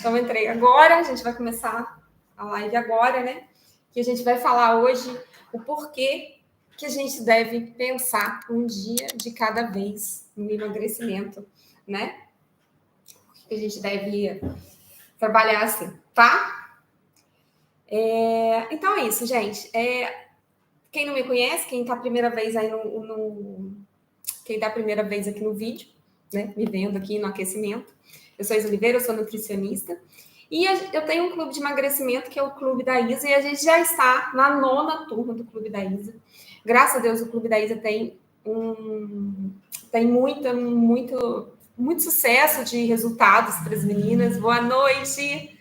Então, entrei agora, a gente vai começar a live agora, né? Que a gente vai falar hoje o porquê que a gente deve pensar um dia de cada vez no emagrecimento, né? Que a gente deve trabalhar assim, tá? Então é isso, gente. Quem não me conhece, quem tá a primeira vez aí quem tá a primeira vez aqui no vídeo, né? Me vendo aqui no aquecimento. Eu sou Isa Oliveira, eu sou nutricionista. E eu tenho um clube de emagrecimento, que é o Clube da Isa, e a gente já está na 9ª turma do Clube da Isa. Graças a Deus, o Clube da Isa tem muito sucesso de resultados para as meninas. Boa noite!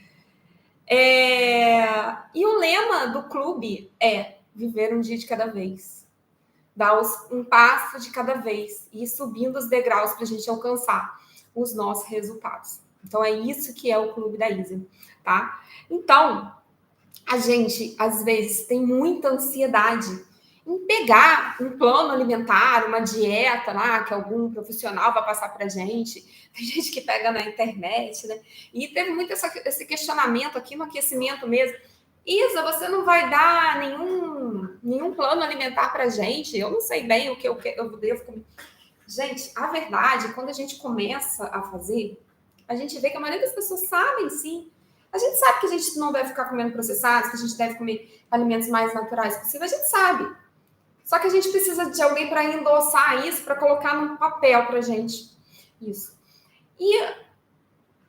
E o lema do clube é viver um dia de cada vez. Dar um passo de cada vez e ir subindo os degraus para a gente alcançar os nossos resultados. Então, é isso que é o Clube da Isa, tá? Então, a gente, às vezes, tem muita ansiedade em pegar um plano alimentar, uma dieta lá, que algum profissional vai passar pra gente. Tem gente que pega na internet, né? E teve muito esse questionamento aqui no aquecimento mesmo. Isa, você não vai dar nenhum plano alimentar pra gente? Eu não sei bem o que eu devo comer. Gente, a verdade, quando a gente começa a fazer, a gente vê que a maioria das pessoas sabem, sim. A gente sabe que a gente não deve ficar comendo processados, que a gente deve comer alimentos mais naturais possível, a gente sabe. Só que a gente precisa de alguém para endossar isso, para colocar num papel para a gente. Isso. E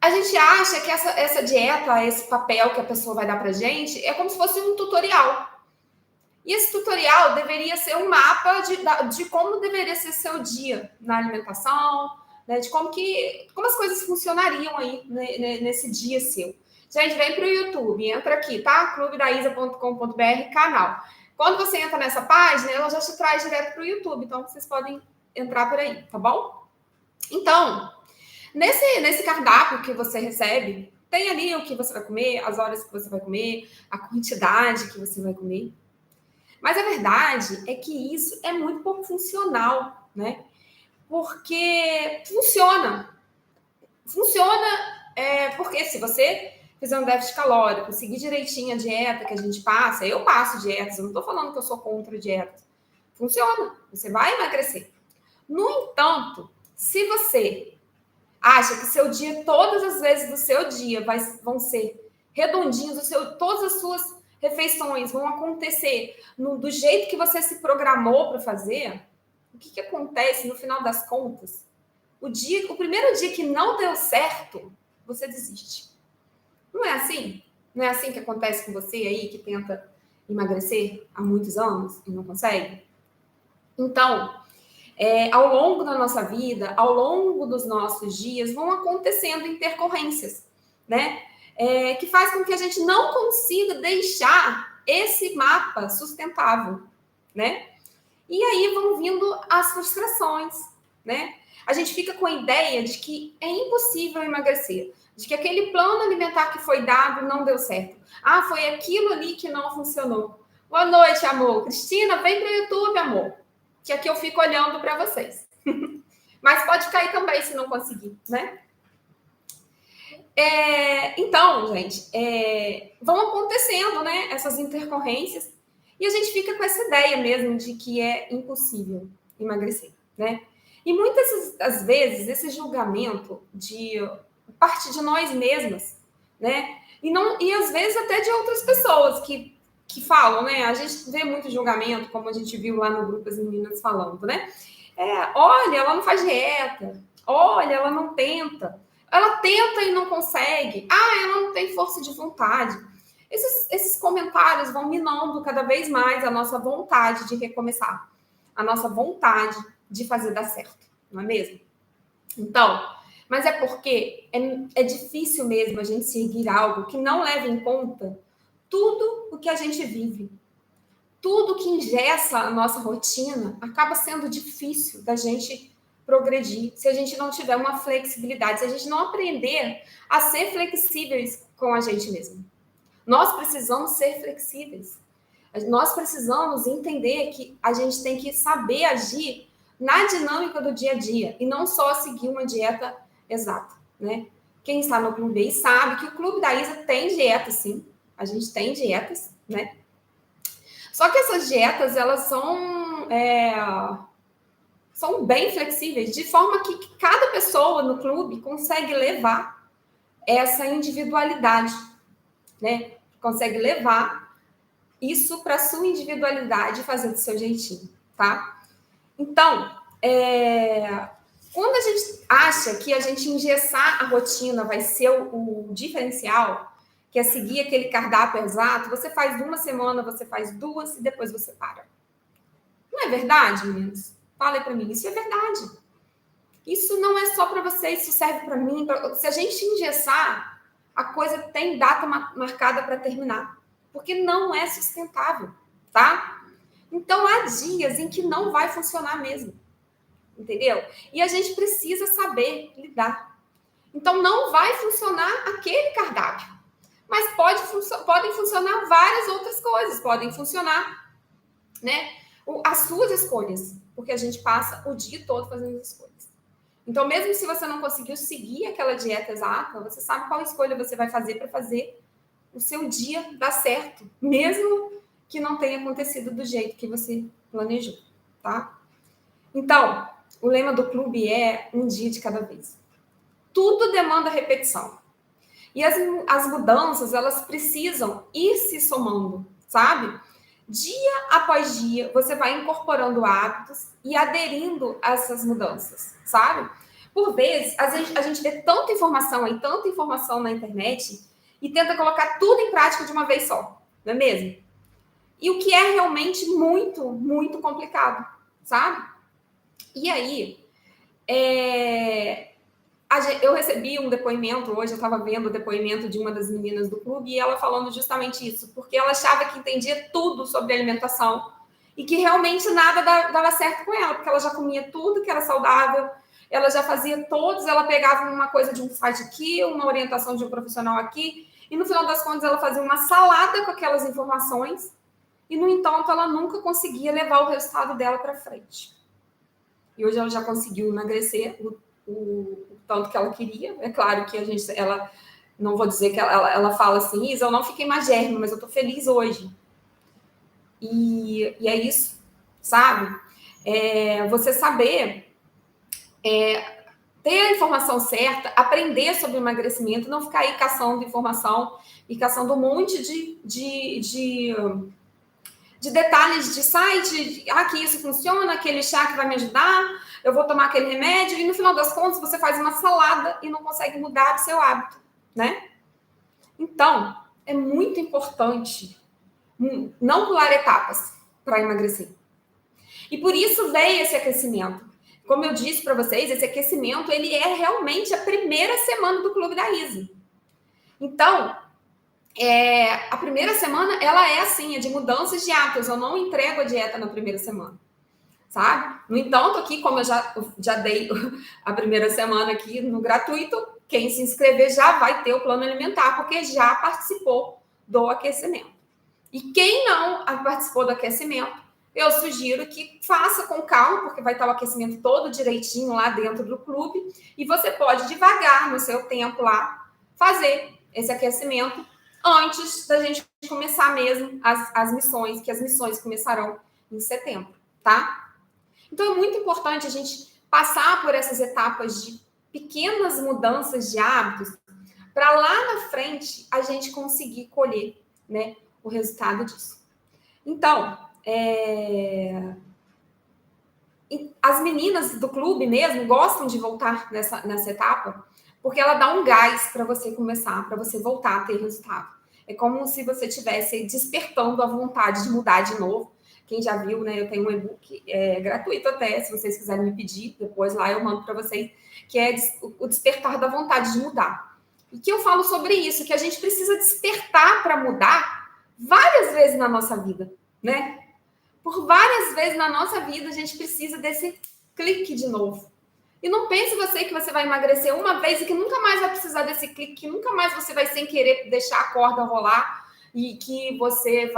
a gente acha que essa dieta, esse papel que a pessoa vai dar para a gente, é como se fosse um tutorial. E esse tutorial deveria ser um mapa de como deveria ser seu dia na alimentação, né, de como as coisas funcionariam aí nesse dia seu. Gente, vem para o YouTube, entra aqui, tá? clubedaisa.com.br, canal. Quando você entra nessa página, ela já te traz direto para o YouTube, então vocês podem entrar por aí, tá bom? Então, nesse cardápio que você recebe, tem ali o que você vai comer, as horas que você vai comer, a quantidade que você vai comer. Mas a verdade é que isso é muito pouco funcional, né? Porque funciona. Porque se você fizer um déficit calórico, seguir direitinho a dieta que a gente passa, eu passo dietas, eu não estou falando que eu sou contra dietas. Funciona, você vai emagrecer. No entanto, se você acha que seu dia, todas as vezes do seu dia vão ser redondinhos, todas as suas refeições vão acontecer do jeito que você se programou para fazer, o que acontece no final das contas? O primeiro dia que não deu certo, você desiste. Não é assim? Não é assim que acontece com você aí, que tenta emagrecer há muitos anos e não consegue? Então, ao longo da nossa vida, ao longo dos nossos dias, vão acontecendo intercorrências, né? Que faz com que a gente não consiga deixar esse mapa sustentável, né? E aí vão vindo as frustrações, né? A gente fica com a ideia de que é impossível emagrecer, de que aquele plano alimentar que foi dado não deu certo. Ah, foi aquilo ali que não funcionou. Boa noite, amor. Cristina, vem para o YouTube, amor, que aqui eu fico olhando para vocês. Mas pode cair também se não conseguir, né? Então, gente, vão acontecendo, né, essas intercorrências e a gente fica com essa ideia mesmo de que é impossível emagrecer, né? E muitas das vezes esse julgamento de parte de nós mesmas, né? E às vezes até de outras pessoas que falam, né? A gente vê muito julgamento, como a gente viu lá no grupo as meninas falando, né? Olha, ela não faz dieta. Olha, ela não tenta. Ela tenta e não consegue. Ah, ela não tem força de vontade. Esses comentários vão minando cada vez mais a nossa vontade de recomeçar. A nossa vontade de fazer dar certo. Não é mesmo? Então, mas é porque é difícil mesmo a gente seguir algo que não leva em conta tudo o que a gente vive. Tudo que engessa a nossa rotina acaba sendo difícil da gente progredir se a gente não tiver uma flexibilidade, se a gente não aprender a ser flexíveis com a gente mesmo. Nós precisamos ser flexíveis. Nós precisamos entender que a gente tem que saber agir na dinâmica do dia a dia e não só seguir uma dieta exata, né? Quem está no Clube aí sabe que o Clube da Isa tem dieta, sim. A gente tem dietas, né? Só que essas dietas, elas são bem flexíveis, de forma que cada pessoa no clube consegue levar essa individualidade, né? Consegue levar isso para a sua individualidade e fazer do seu jeitinho, tá? Então, quando a gente acha que a gente engessar a rotina vai ser o diferencial, que é seguir aquele cardápio exato, você faz uma semana, você faz duas e depois você para. Não é verdade, meninos? Falem para mim, isso é verdade. Isso não é só para você, isso serve para mim. Se a gente engessar, a coisa tem data marcada para terminar, porque não é sustentável, tá? Então, há dias em que não vai funcionar mesmo, entendeu? E a gente precisa saber lidar. Então, não vai funcionar aquele cardápio, mas podem funcionar várias outras coisas, podem funcionar, né? As suas escolhas, porque a gente passa o dia todo fazendo as escolhas. Então, mesmo se você não conseguiu seguir aquela dieta exata, você sabe qual escolha você vai fazer para fazer o seu dia dar certo, mesmo que não tenha acontecido do jeito que você planejou, tá? Então, o lema do clube é um dia de cada vez. Tudo demanda repetição. E as mudanças, elas precisam ir se somando, sabe? Dia após dia, você vai incorporando hábitos e aderindo a essas mudanças, sabe? Por vezes, a gente vê tanta informação na internet e tenta colocar tudo em prática de uma vez só, não é mesmo? E o que é realmente muito, muito complicado, sabe? E aí, eu recebi um depoimento hoje, eu estava vendo o depoimento de uma das meninas do clube e ela falando justamente isso, porque ela achava que entendia tudo sobre alimentação e que realmente nada dava certo com ela, porque ela já comia tudo que era saudável, ela já fazia todos, ela pegava uma coisa de um site aqui, uma orientação de um profissional aqui, e no final das contas ela fazia uma salada com aquelas informações e, no entanto, ela nunca conseguia levar o resultado dela para frente. E hoje ela já conseguiu emagrecer o tanto que ela queria. É claro que ela não vou dizer que ela fala assim, Isa, eu não fiquei magérrima, mas eu tô feliz hoje. E é isso, sabe? Você saber ter a informação certa, aprender sobre emagrecimento, não ficar aí caçando informação e caçando um monte de detalhes de site, que isso funciona, aquele chá que vai me ajudar, eu vou tomar aquele remédio, e no final das contas você faz uma salada e não consegue mudar o seu hábito, né? Então, é muito importante não pular etapas para emagrecer. E por isso veio esse aquecimento. Como eu disse para vocês, esse aquecimento, ele é realmente a primeira semana do Clube da Isa. Então, a primeira semana, ela é assim, é de mudanças de hábitos. Eu não entrego a dieta na primeira semana, sabe? No entanto, aqui, como eu já dei a primeira semana aqui no gratuito, quem se inscrever já vai ter o plano alimentar, porque já participou do aquecimento. E quem não participou do aquecimento, eu sugiro que faça com calma, porque vai estar o aquecimento todo direitinho lá dentro do clube, e você pode devagar no seu tempo lá fazer esse aquecimento antes da gente começar mesmo as missões, que as missões começarão em setembro, tá? Então, é muito importante a gente passar por essas etapas de pequenas mudanças de hábitos para lá na frente a gente conseguir colher, né, o resultado disso. Então, as meninas do clube mesmo gostam de voltar nessa etapa, porque ela dá um gás para você começar, para você voltar a ter resultado. É como se você estivesse despertando a vontade de mudar de novo. Quem já viu, né? Eu tenho um e-book gratuito até, se vocês quiserem me pedir, depois lá eu mando para vocês, que é o despertar da vontade de mudar. E que eu falo sobre isso, que a gente precisa despertar para mudar várias vezes na nossa vida, né? Por várias vezes na nossa vida, a gente precisa desse clique de novo. E não pense você que você vai emagrecer uma vez e que nunca mais vai precisar desse clique, que nunca mais você vai sem querer deixar a corda rolar e que você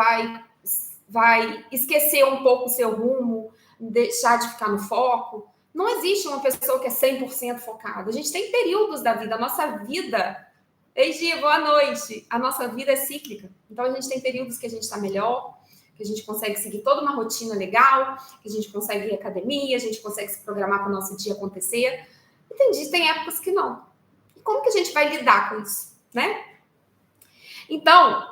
vai esquecer um pouco o seu rumo, deixar de ficar no foco. Não existe uma pessoa que é 100% focada. A gente tem períodos da vida. A nossa vida... Ei, Gia, boa noite. A nossa vida é cíclica. Então, a gente tem períodos que a gente está melhor, que a gente consegue seguir toda uma rotina legal, que a gente consegue ir à academia, a gente consegue se programar para o nosso dia acontecer. Entendi, tem épocas que não. E como que a gente vai lidar com isso, né? Então,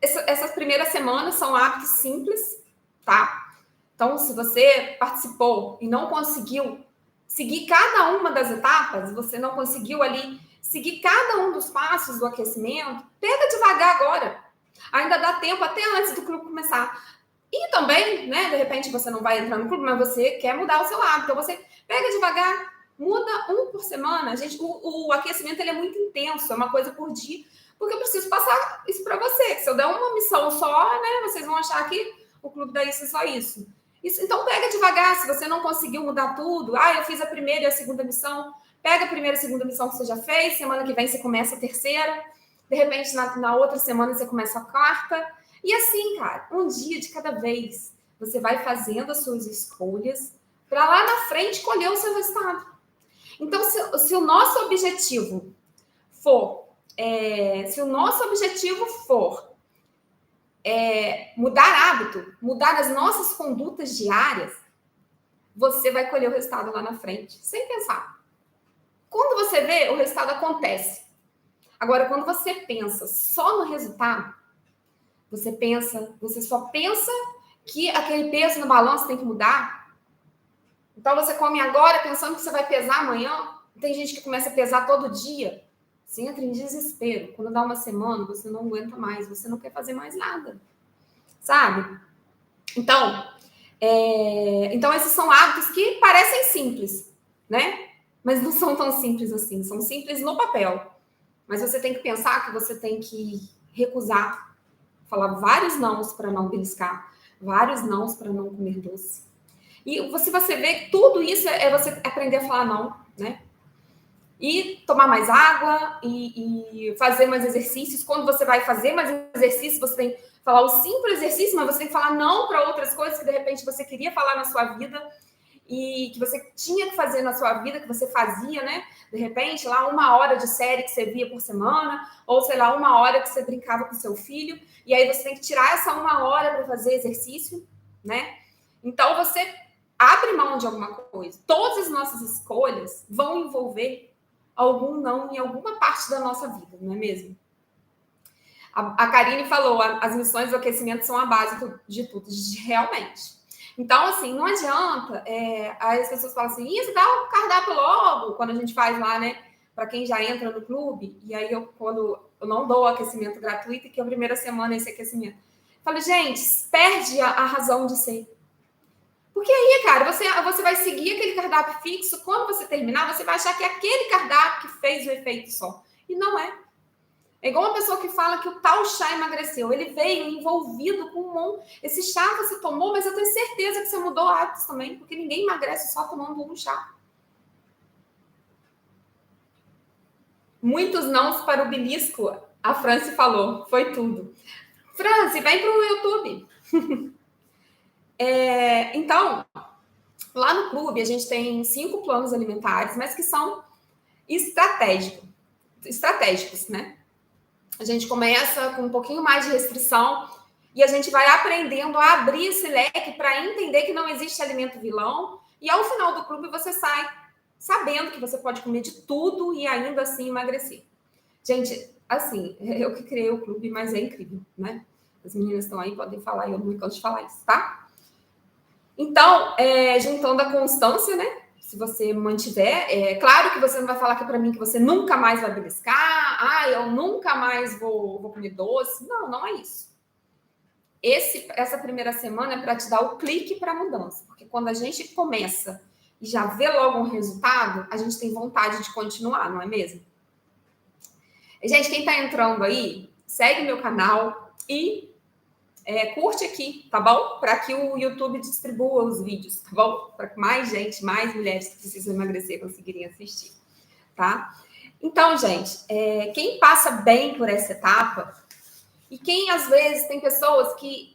essas primeiras semanas são hábitos simples, tá? Então, se você participou e não conseguiu seguir cada uma das etapas, você não conseguiu ali seguir cada um dos passos do aquecimento, pega devagar agora. Ainda dá tempo até antes do clube começar. E também, né, de repente você não vai entrar no clube, mas você quer mudar o seu hábito. Então, você pega devagar, muda um por semana. Gente, o aquecimento ele é muito intenso, é uma coisa por dia, porque eu preciso passar isso para você. Se eu der uma missão só, né, vocês vão achar que o clube da Isso é só isso. Então, pega devagar. Se você não conseguiu mudar tudo, eu fiz a primeira e a segunda missão, pega a primeira e a segunda missão que você já fez, semana que vem você começa a terceira, de repente na outra semana você começa a quarta, e assim, cara, um dia de cada vez, você vai fazendo as suas escolhas para lá na frente colher o seu resultado. Então, se o nosso objetivo for mudar hábito, mudar as nossas condutas diárias, você vai colher o resultado lá na frente, sem pensar. Quando você vê, o resultado acontece. Agora, quando você pensa só no resultado, você só pensa que aquele peso no balanço tem que mudar. Então, você come agora pensando que você vai pesar amanhã. Tem gente que começa a pesar todo dia. Você entra em desespero. Quando dá uma semana, você não aguenta mais, você não quer fazer mais nada. Sabe? Então, esses são hábitos que parecem simples, né? Mas não são tão simples assim. São simples no papel. Mas você tem que pensar que você tem que recusar, falar vários nãos para não beliscar, vários nãos para não comer doce. E se você vê que tudo isso é você aprender a falar não, né? E tomar mais água e fazer mais exercícios. Quando você vai fazer mais exercícios, você tem que falar o simples exercício, mas você tem que falar não para outras coisas que de repente você queria falar na sua vida e que você tinha que fazer na sua vida, que você fazia, né? De repente, lá 1 hora de série que você via por semana, ou sei lá, 1 hora que você brincava com seu filho, e aí você tem que tirar essa 1 hora para fazer exercício, né? Então, você abre mão de alguma coisa. Todas as nossas escolhas vão envolver algum não em alguma parte da nossa vida, não é mesmo? A Karine falou, as missões do aquecimento são a base de tudo, realmente. Então, assim, não adianta, as pessoas falam assim, isso dá o cardápio logo, quando a gente faz lá, né, para quem já entra no clube, e aí quando eu não dou aquecimento gratuito, que a primeira semana é esse aquecimento, eu falo, gente, perde a razão de ser. Porque aí, cara, você vai seguir aquele cardápio fixo, quando você terminar, você vai achar que é aquele cardápio que fez o efeito só. E não é. É igual uma pessoa que fala que o tal chá emagreceu. Ele veio envolvido com esse chá você tomou, mas eu tenho certeza que você mudou hábitos também, porque ninguém emagrece só tomando um chá. Muitos nãos para o belisco, a Franci falou. Foi tudo. Franci, vem para o YouTube. Então, lá no clube, a gente tem 5 planos alimentares, mas que são estratégicos, né? A gente começa com um pouquinho mais de restrição e a gente vai aprendendo a abrir esse leque para entender que não existe alimento vilão. E ao final do clube você sai sabendo que você pode comer de tudo e ainda assim emagrecer. Gente, assim, eu que criei o clube, mas é incrível, né? As meninas estão aí, podem falar, eu não me canso de falar isso, tá? Então, juntando a constância, né? Se você mantiver, claro que você não vai falar aqui para mim que você nunca mais vai beliscar, eu nunca mais vou comer doce. Não, não é isso. Essa primeira semana é para te dar o clique para a mudança, porque quando a gente começa e já vê logo um resultado, a gente tem vontade de continuar, não é mesmo? Gente, quem está entrando aí, segue meu canal e curte aqui, tá bom? Para que o YouTube distribua os vídeos, tá bom? Para que mais gente, mais mulheres que precisam emagrecer conseguirem assistir, tá? Então, gente, quem passa bem por essa etapa, E quem, às vezes, tem pessoas que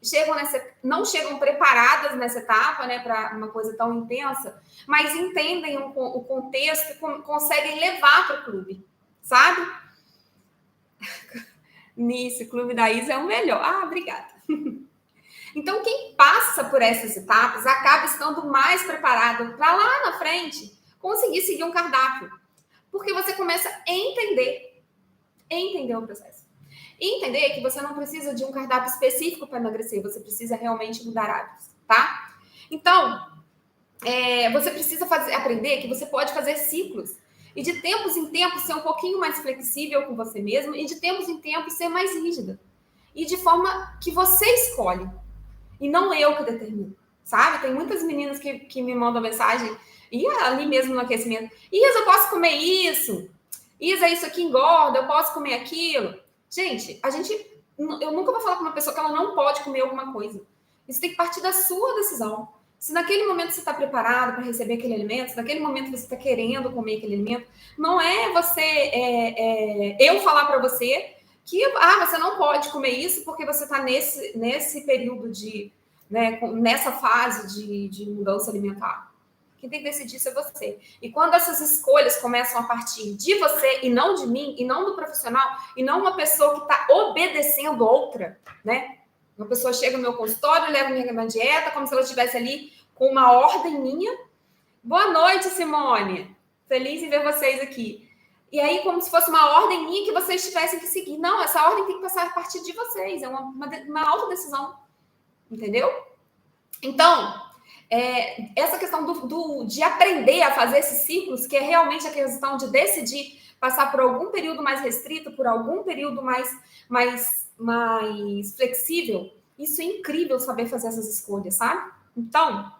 não chegam preparadas nessa etapa, né, para uma coisa tão intensa, mas entendem o contexto e conseguem levar para o clube, sabe? Nisso, o Clube da Isa é o melhor. Ah, obrigada. Então, quem passa por essas etapas acaba estando mais preparado para lá na frente conseguir seguir um cardápio. Porque você começa a entender o processo. E entender que você não precisa de um cardápio específico para emagrecer, você precisa realmente mudar hábitos, tá? Então, você precisa aprender que você pode fazer ciclos. E de tempos em tempos ser um pouquinho mais flexível com você mesmo e de tempos em tempos ser mais rígida. E de forma que você escolhe. E não eu que determino, sabe? Tem muitas meninas que me mandam mensagem, e ali mesmo no aquecimento, Isa, eu posso comer isso? Isa, isso aqui engorda, eu posso comer aquilo? Gente, eu nunca vou falar com uma pessoa que ela não pode comer alguma coisa. Isso tem que partir da sua decisão. Se naquele momento você está preparado para receber aquele alimento, se naquele momento você está querendo comer aquele alimento, não é eu falar para você que você não pode comer isso porque você está nesse período nessa fase de mudança alimentar. Quem tem que decidir isso é você. E quando essas escolhas começam a partir de você e não de mim, e não do profissional, e não uma pessoa que está obedecendo outra, né? Uma pessoa chega no meu consultório, leva minha dieta, como se ela estivesse ali com uma ordem minha. Boa noite, Simone. Feliz em ver vocês aqui. E aí, como se fosse uma ordem minha que vocês tivessem que seguir. Não, essa ordem tem que passar a partir de vocês. É uma autodecisão. Entendeu? Então, essa questão de aprender a fazer esses ciclos, que é realmente a questão de decidir passar por algum período mais restrito, por algum período mais flexível, isso é incrível saber fazer essas escolhas, sabe? Então,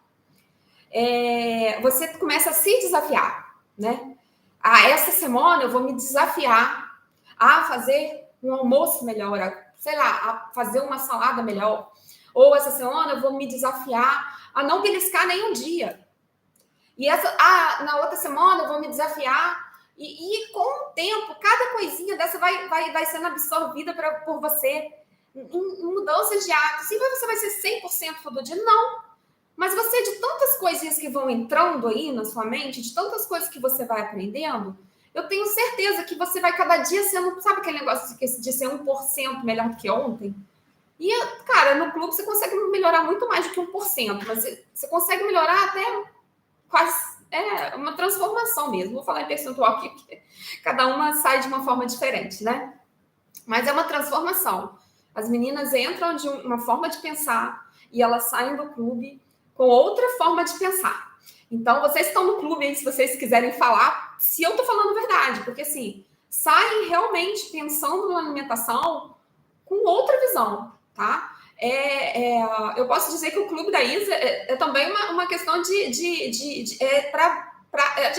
você começa a se desafiar, né? Essa semana eu vou me desafiar a fazer um almoço melhor, a fazer uma salada melhor. Ou essa semana eu vou me desafiar a não beliscar nenhum dia. E na outra semana eu vou me desafiar e com o tempo, cada coisinha dessa vai sendo absorvida por você em mudanças de hábitos. E você vai ser 100% todo dia? Não. Mas você, de tantas coisinhas que vão entrando aí na sua mente, de tantas coisas que você vai aprendendo, eu tenho certeza que você vai cada dia sendo, sabe aquele negócio de ser 1% melhor do que ontem? E, cara, no clube você consegue melhorar muito mais do que 1%, mas você consegue melhorar até quase uma transformação mesmo. Vou falar em percentual aqui, porque cada uma sai de uma forma diferente, né? Mas é uma transformação. As meninas entram de uma forma de pensar e elas saem do clube com outra forma de pensar. Então, vocês estão no clube aí, se vocês quiserem falar, se eu tô falando verdade, porque assim, saem realmente pensando na alimentação com outra visão, tá? Eu posso dizer que o Clube da Isa é também uma questão de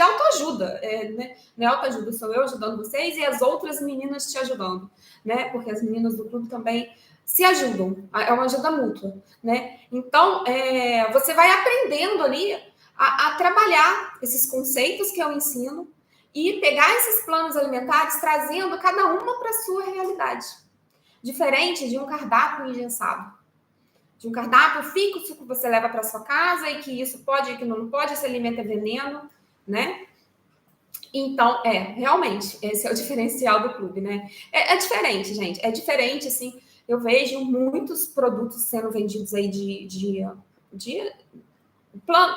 autoajuda, né? Não é autoajuda, sou eu ajudando vocês e as outras meninas te ajudando, né? Porque as meninas do clube também se ajudam, é uma ajuda mútua, né? Então, você vai aprendendo ali a trabalhar esses conceitos que eu ensino e pegar esses planos alimentares, trazendo cada uma para a sua realidade. Diferente de um cardápio engessado. De um cardápio fixo que você leva para sua casa e que isso pode e que não pode, esse alimento é veneno, né? Então, realmente, esse é o diferencial do clube, né? É diferente, gente. É diferente, assim. Eu vejo muitos produtos sendo vendidos aí de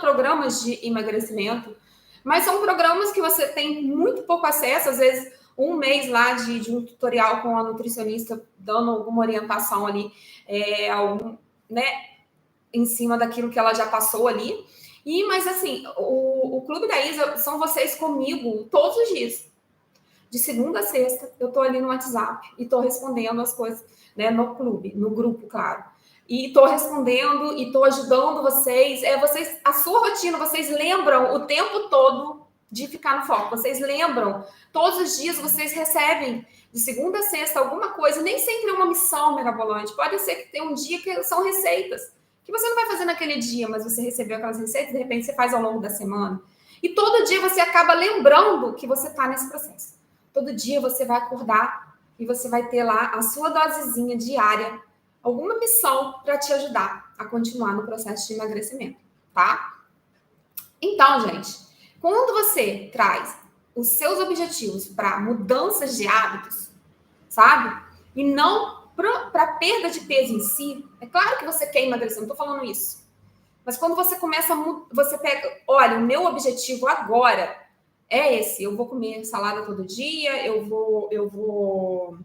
programas de emagrecimento, mas são programas que você tem muito pouco acesso, às vezes um mês lá de um tutorial com a nutricionista dando alguma orientação ali, em cima daquilo que ela já passou ali. Mas assim, o Clube da Isa são vocês comigo todos os dias. De segunda a sexta, eu tô ali no WhatsApp e tô respondendo as coisas, né, no clube, no grupo, claro. E tô respondendo e tô ajudando vocês. A sua rotina, vocês lembram o tempo todo de ficar no foco. Vocês lembram, todos os dias vocês recebem de segunda a sexta alguma coisa, nem sempre é uma missão mirabolante. Pode ser que tenha um dia que são receitas, que você não vai fazer naquele dia, mas você recebeu aquelas receitas, de repente você faz ao longo da semana. E todo dia você acaba lembrando que você está nesse processo. Todo dia você vai acordar e você vai ter lá a sua dosezinha diária, alguma missão para te ajudar a continuar no processo de emagrecimento, tá? Então, gente, quando você traz os seus objetivos para mudanças de hábitos, sabe? E não para perda de peso em si, é claro que você quer emagrecer, não estou falando isso. Mas quando você começa a você pega, olha, o meu objetivo agora é esse, eu vou comer salada todo dia, eu vou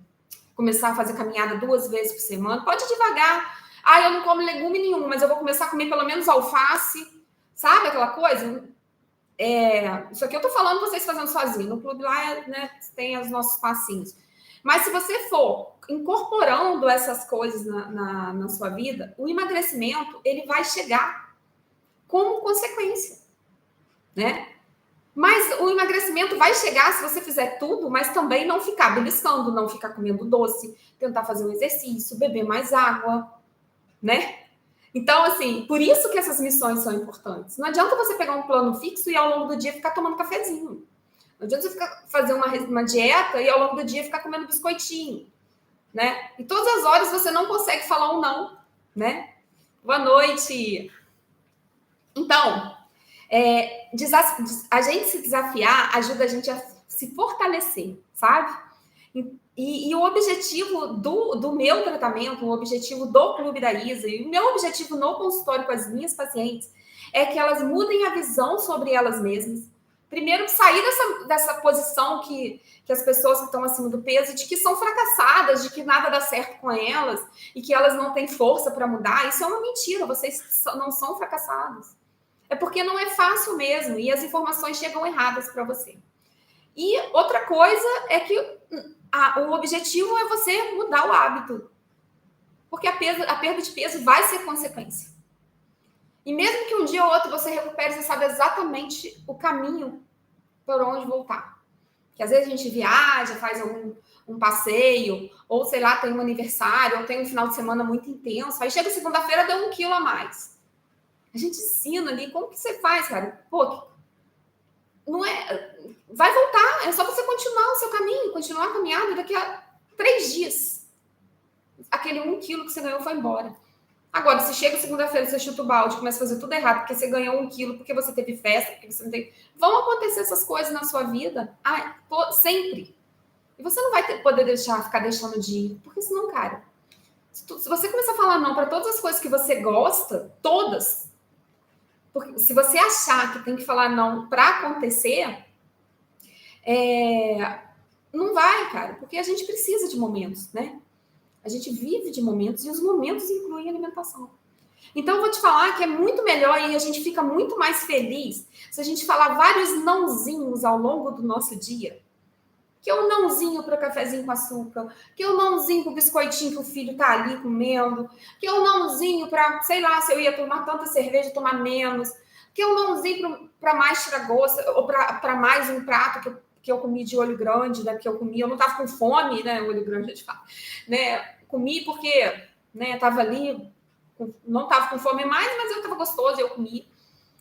começar a fazer caminhada 2 vezes por semana. Pode ir devagar. Ah, eu não como legume nenhum, mas eu vou começar a comer pelo menos alface. Sabe aquela coisa? Isso aqui eu tô falando vocês fazendo sozinho. No clube lá, né, tem os nossos passinhos. Mas se você for incorporando essas coisas na sua vida, o emagrecimento, ele vai chegar como consequência, né? Mas o emagrecimento vai chegar se você fizer tudo, mas também não ficar beliscando, não ficar comendo doce, tentar fazer um exercício, beber mais água, né? Então, assim, por isso que essas missões são importantes. Não adianta você pegar um plano fixo e ao longo do dia ficar tomando cafezinho. Não adianta você fazer uma dieta e ao longo do dia ficar comendo biscoitinho, né? E todas as horas você não consegue falar um não, né? Boa noite. Então, a gente se desafiar ajuda a gente a se fortalecer, sabe? E o objetivo do meu tratamento, o objetivo do Clube da Isa e o meu objetivo no consultório com as minhas pacientes é que elas mudem a visão sobre elas mesmas. Primeiro, sair dessa posição que as pessoas que estão acima do peso, de que são fracassadas, de que nada dá certo com elas e que elas não têm força para mudar. Isso é uma mentira, vocês não são fracassados. É porque não é fácil mesmo e as informações chegam erradas para você. E outra coisa é que o objetivo é você mudar o hábito. Porque a perda de peso vai ser consequência. E mesmo que um dia ou outro você recupere, você sabe exatamente o caminho por onde voltar. Que às vezes a gente viaja, faz um passeio, ou sei lá, tem um aniversário, ou tem um final de semana muito intenso, aí chega segunda-feira, deu 1 quilo a mais. A gente ensina ali, como que você faz, cara? Pô, não é... Vai voltar, é só você continuar o seu caminho, continuar a caminhada, daqui a 3 dias. Aquele 1 quilo que você ganhou foi embora. Agora, se chega segunda-feira, você chuta o balde, começa a fazer tudo errado, porque você ganhou 1 quilo, porque você teve festa, porque você não tem... Vão acontecer essas coisas na sua vida sempre. E você não vai poder ficar deixando de ir, porque senão, cara, se você começar a falar não para todas as coisas que você gosta, todas, porque se você achar que tem que falar não para acontecer, não vai, cara, porque a gente precisa de momentos, né? A gente vive de momentos e os momentos incluem alimentação. Então, eu vou te falar que é muito melhor e a gente fica muito mais feliz se a gente falar vários nãozinhos ao longo do nosso dia. Que é o nãozinho para o cafezinho com açúcar, que é o nãozinho para o biscoitinho que o filho tá ali comendo, que é o nãozinho para, sei lá, se eu ia tomar tanta cerveja, tomar menos, que é o nãozinho para mais tiragosto, ou para mais um prato que eu comi de olho grande, né? Que eu comi, eu não tava com fome, né? Olho grande, a gente fala, né? Comi porque, né? Tava ali, não tava com fome mais, mas eu tava gostoso e eu comi.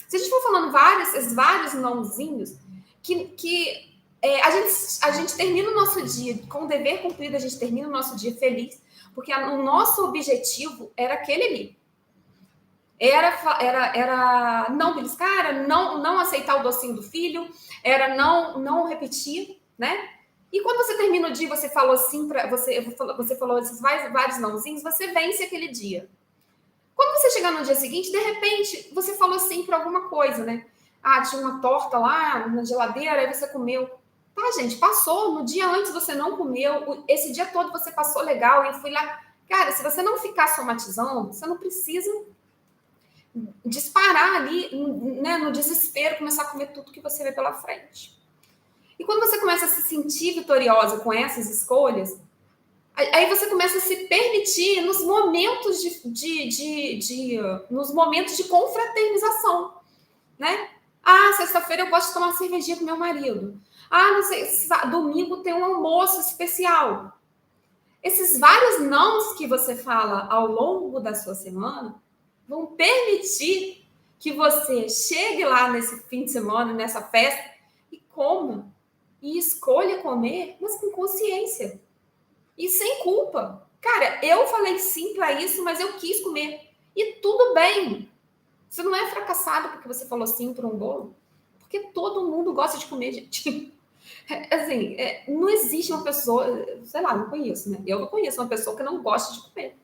Se a gente for falando esses vários nãozinhos, a gente termina o nosso dia com o dever cumprido, a gente termina o nosso dia feliz, porque o nosso objetivo era aquele ali. Era não beliscar, era não aceitar o docinho do filho, era não repetir, né? E quando você termina o dia, você falou assim para você falou esses vários nãozinhos, você vence aquele dia. Quando você chegar no dia seguinte, de repente, você falou sim para alguma coisa, né? Ah, tinha uma torta lá na geladeira, aí você comeu. Tá, gente, passou. No dia antes você não comeu, esse dia todo você passou legal e fui lá. Cara, se você não ficar somatizando, você não precisa disparar ali, né, no desespero, começar a comer tudo que você vê pela frente. E quando você começa a se sentir vitoriosa com essas escolhas, aí você começa a se permitir nos momentos nos momentos de confraternização, né? Ah, sexta-feira eu gosto de tomar uma cervejinha com meu marido. Ah, não sei, domingo tem um almoço especial. Esses vários nãos que você fala ao longo da sua semana vão permitir que você chegue lá nesse fim de semana, nessa festa, e coma. E escolha comer, mas com consciência. E sem culpa. Cara, eu falei sim para isso, mas eu quis comer. E tudo bem. Você não é fracassado porque você falou sim para um bolo. Porque todo mundo gosta de comer, gente. Assim, não existe uma pessoa, sei lá, não conheço, né? Eu não conheço uma pessoa que não gosta de comer.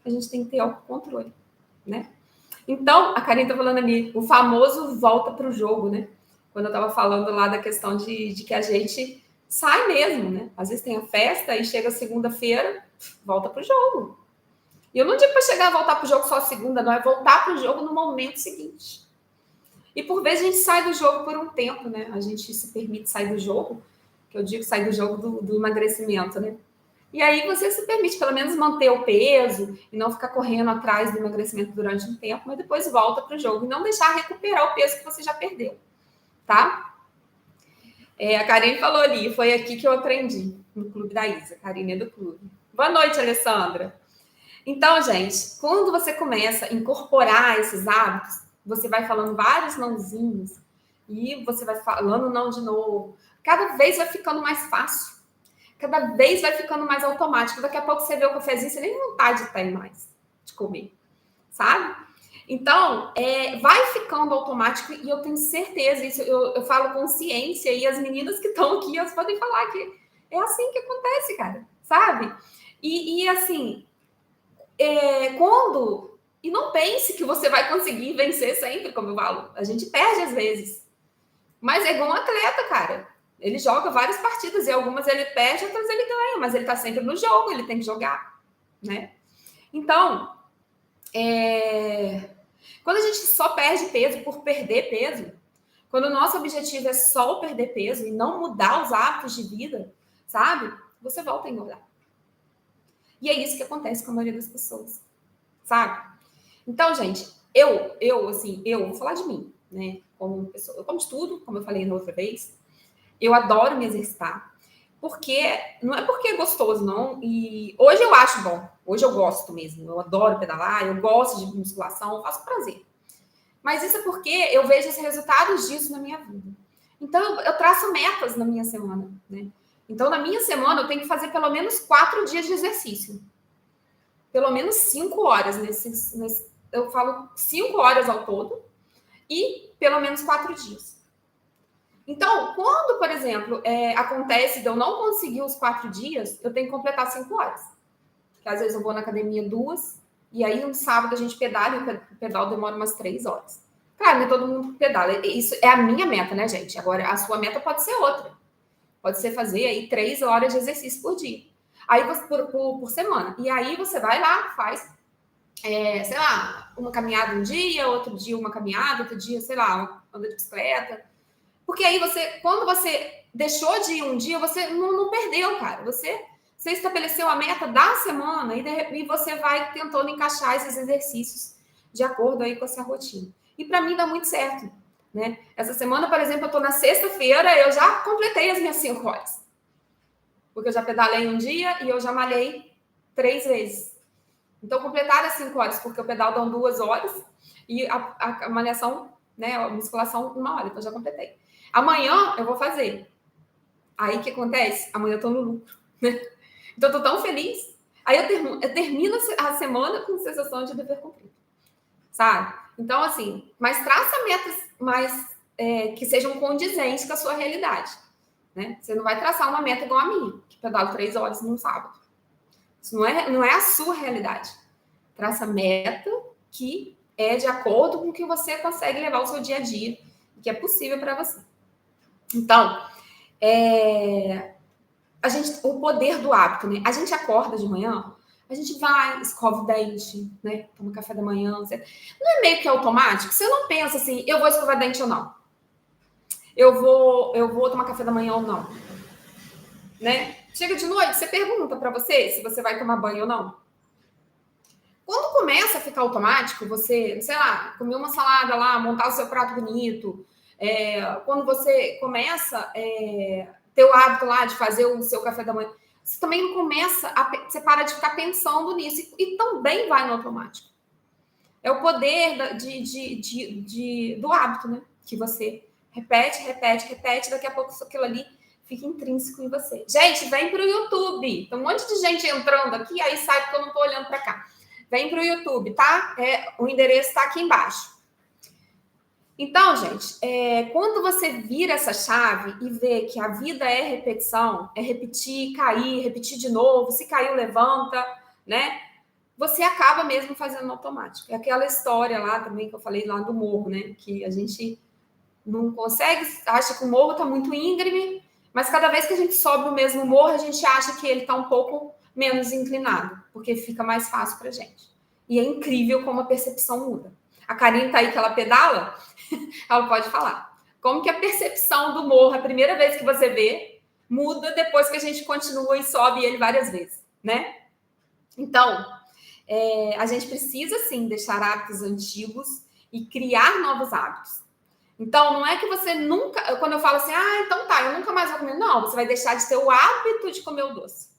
A gente tem que ter autocontrole, né? Então, a Karine tá falando ali, o famoso volta para o jogo, né? Quando eu estava falando lá da questão de que a gente sai mesmo, né? Às vezes tem a festa e chega segunda-feira, volta para o jogo. E eu não digo para chegar a voltar para o jogo só segunda, não, é voltar para o jogo no momento seguinte. E por vezes a gente sai do jogo por um tempo, né? A gente se permite sair do jogo, que eu digo sair do jogo do emagrecimento, né? E aí você se permite pelo menos manter o peso e não ficar correndo atrás do emagrecimento durante um tempo, mas depois volta para o jogo e não deixar recuperar o peso que você já perdeu, tá? A Karine falou ali, foi aqui que eu aprendi, no Clube da Isa. A Karine é do clube. Boa noite, Alessandra. Então, gente, quando você começa a incorporar esses hábitos, você vai falando vários nãozinhos e você vai falando não de novo. Cada vez vai ficando mais fácil. Cada vez vai ficando mais automático. Daqui a pouco você vê o cafezinho, você nem vontade tem mais de comer, sabe? Então, vai ficando automático e eu tenho certeza, isso eu falo com ciência e as meninas que estão aqui, elas podem falar que é assim que acontece, cara, sabe? E assim, quando... E não pense que você vai conseguir vencer sempre, como eu falo. A gente perde às vezes. Mas é igual um atleta, cara. Ele joga várias partidas e algumas ele perde, outras ele ganha, mas ele tá sempre no jogo, ele tem que jogar, né? Então, quando a gente só perde peso por perder peso, quando o nosso objetivo é só perder peso e não mudar os hábitos de vida, sabe? Você volta a engordar. E é isso que acontece com a maioria das pessoas, sabe? Então, gente, eu vou falar de mim, né? Como pessoa, eu como estudo, como eu falei na outra vez, eu adoro me exercitar, porque não é porque é gostoso, não. E hoje eu acho bom, hoje eu gosto mesmo, eu adoro pedalar, eu gosto de musculação, eu faço prazer. Mas isso é porque eu vejo os resultados disso na minha vida. Então, eu traço metas na minha semana, né? Então, na minha semana, eu tenho que fazer pelo menos 4 dias de exercício. Pelo menos 5 horas. Eu falo 5 horas ao todo e pelo menos 4 dias. Então, quando, por exemplo, acontece de eu não conseguir os 4 dias, eu tenho que completar 5 horas. Porque às vezes eu vou na academia 2, e aí um sábado a gente pedala, e o pedal demora umas 3 horas. Claro, nem todo mundo pedala. Isso é a minha meta, né, gente? Agora, a sua meta pode ser outra. Pode ser fazer aí 3 horas de exercício por dia. Aí, por semana. E aí você vai lá, faz, sei lá, uma caminhada um dia, outro dia uma caminhada, outro dia, sei lá, anda de bicicleta. Porque aí quando você deixou de ir um dia, você não perdeu, cara. Você estabeleceu a meta da semana e você vai tentando encaixar esses exercícios de acordo aí com a sua rotina. E para mim dá muito certo, né? Essa semana, por exemplo, eu tô na sexta-feira, eu já completei as minhas 5 horas. Porque eu já pedalei um dia e eu já malhei 3 vezes. Então, completar as 5 horas, porque o pedal dão 2 horas e a malhação, né, a musculação, 1 hora. Então, já completei. Amanhã eu vou fazer. Aí o que acontece? Amanhã eu tô no lucro. Né? Então, eu tô tão feliz. Aí eu termino a semana com sensação de dever cumprido. Sabe? Então, assim, mas traça metas mais que sejam condizentes com a sua realidade. Né? Você não vai traçar uma meta igual a minha, que pedalo 3 horas num sábado. Isso não é a sua realidade. Traça meta que é de acordo com o que você consegue levar o seu dia a dia, que é possível para você. Então, o poder do hábito, né? A gente acorda de manhã, a gente vai, escova o dente, né? Toma café da manhã. Não é meio que automático? Você não pensa assim, eu vou escovar dente ou não? Eu vou tomar café da manhã ou não? Né? Chega de noite, você pergunta para você se você vai tomar banho ou não. Quando começa a ficar automático, você, sei lá, comer uma salada lá, montar o seu prato bonito, quando você começa a ter o hábito lá de fazer o seu café da manhã, você também não começa, você para de ficar pensando nisso e também vai no automático. É o poder do hábito, né? Que você repete, daqui a pouco aquilo ali Fica intrínseco em você. Gente, vem para o YouTube. Tem um monte de gente entrando aqui, aí sai porque eu não estou olhando para cá. Vem para o YouTube, tá? O endereço está aqui embaixo. Então, gente, quando você vira essa chave e vê que a vida é repetição, é repetir, cair, repetir de novo, se caiu, levanta, né? Você acaba mesmo fazendo no automático. É aquela história lá também que eu falei lá do morro, né? Que a gente não consegue, acha que o morro está muito íngreme, mas cada vez que a gente sobe o mesmo morro, a gente acha que ele está um pouco menos inclinado, porque fica mais fácil para a gente. E é incrível como a percepção muda. A Karine está aí que ela pedala, ela pode falar. Como que a percepção do morro, a primeira vez que você vê, muda depois que a gente continua e sobe ele várias vezes, né? Então, a gente precisa, sim, deixar hábitos antigos e criar novos hábitos. Então, não é que você nunca... Quando eu falo assim, então tá, eu nunca mais vou comer. Não, você vai deixar de ter o hábito de comer o doce.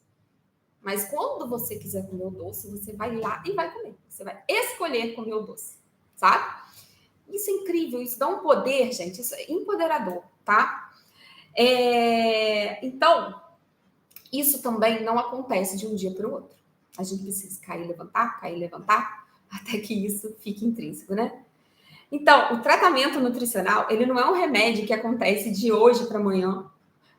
Mas quando você quiser comer o doce, você vai lá e vai comer. Você vai escolher comer o doce, sabe? Isso é incrível, isso dá um poder, gente. Isso é empoderador, tá? Então, isso também não acontece de um dia para o outro. A gente precisa cair e levantar, até que isso fique intrínseco, né? Então, o tratamento nutricional, ele não é um remédio que acontece de hoje para amanhã,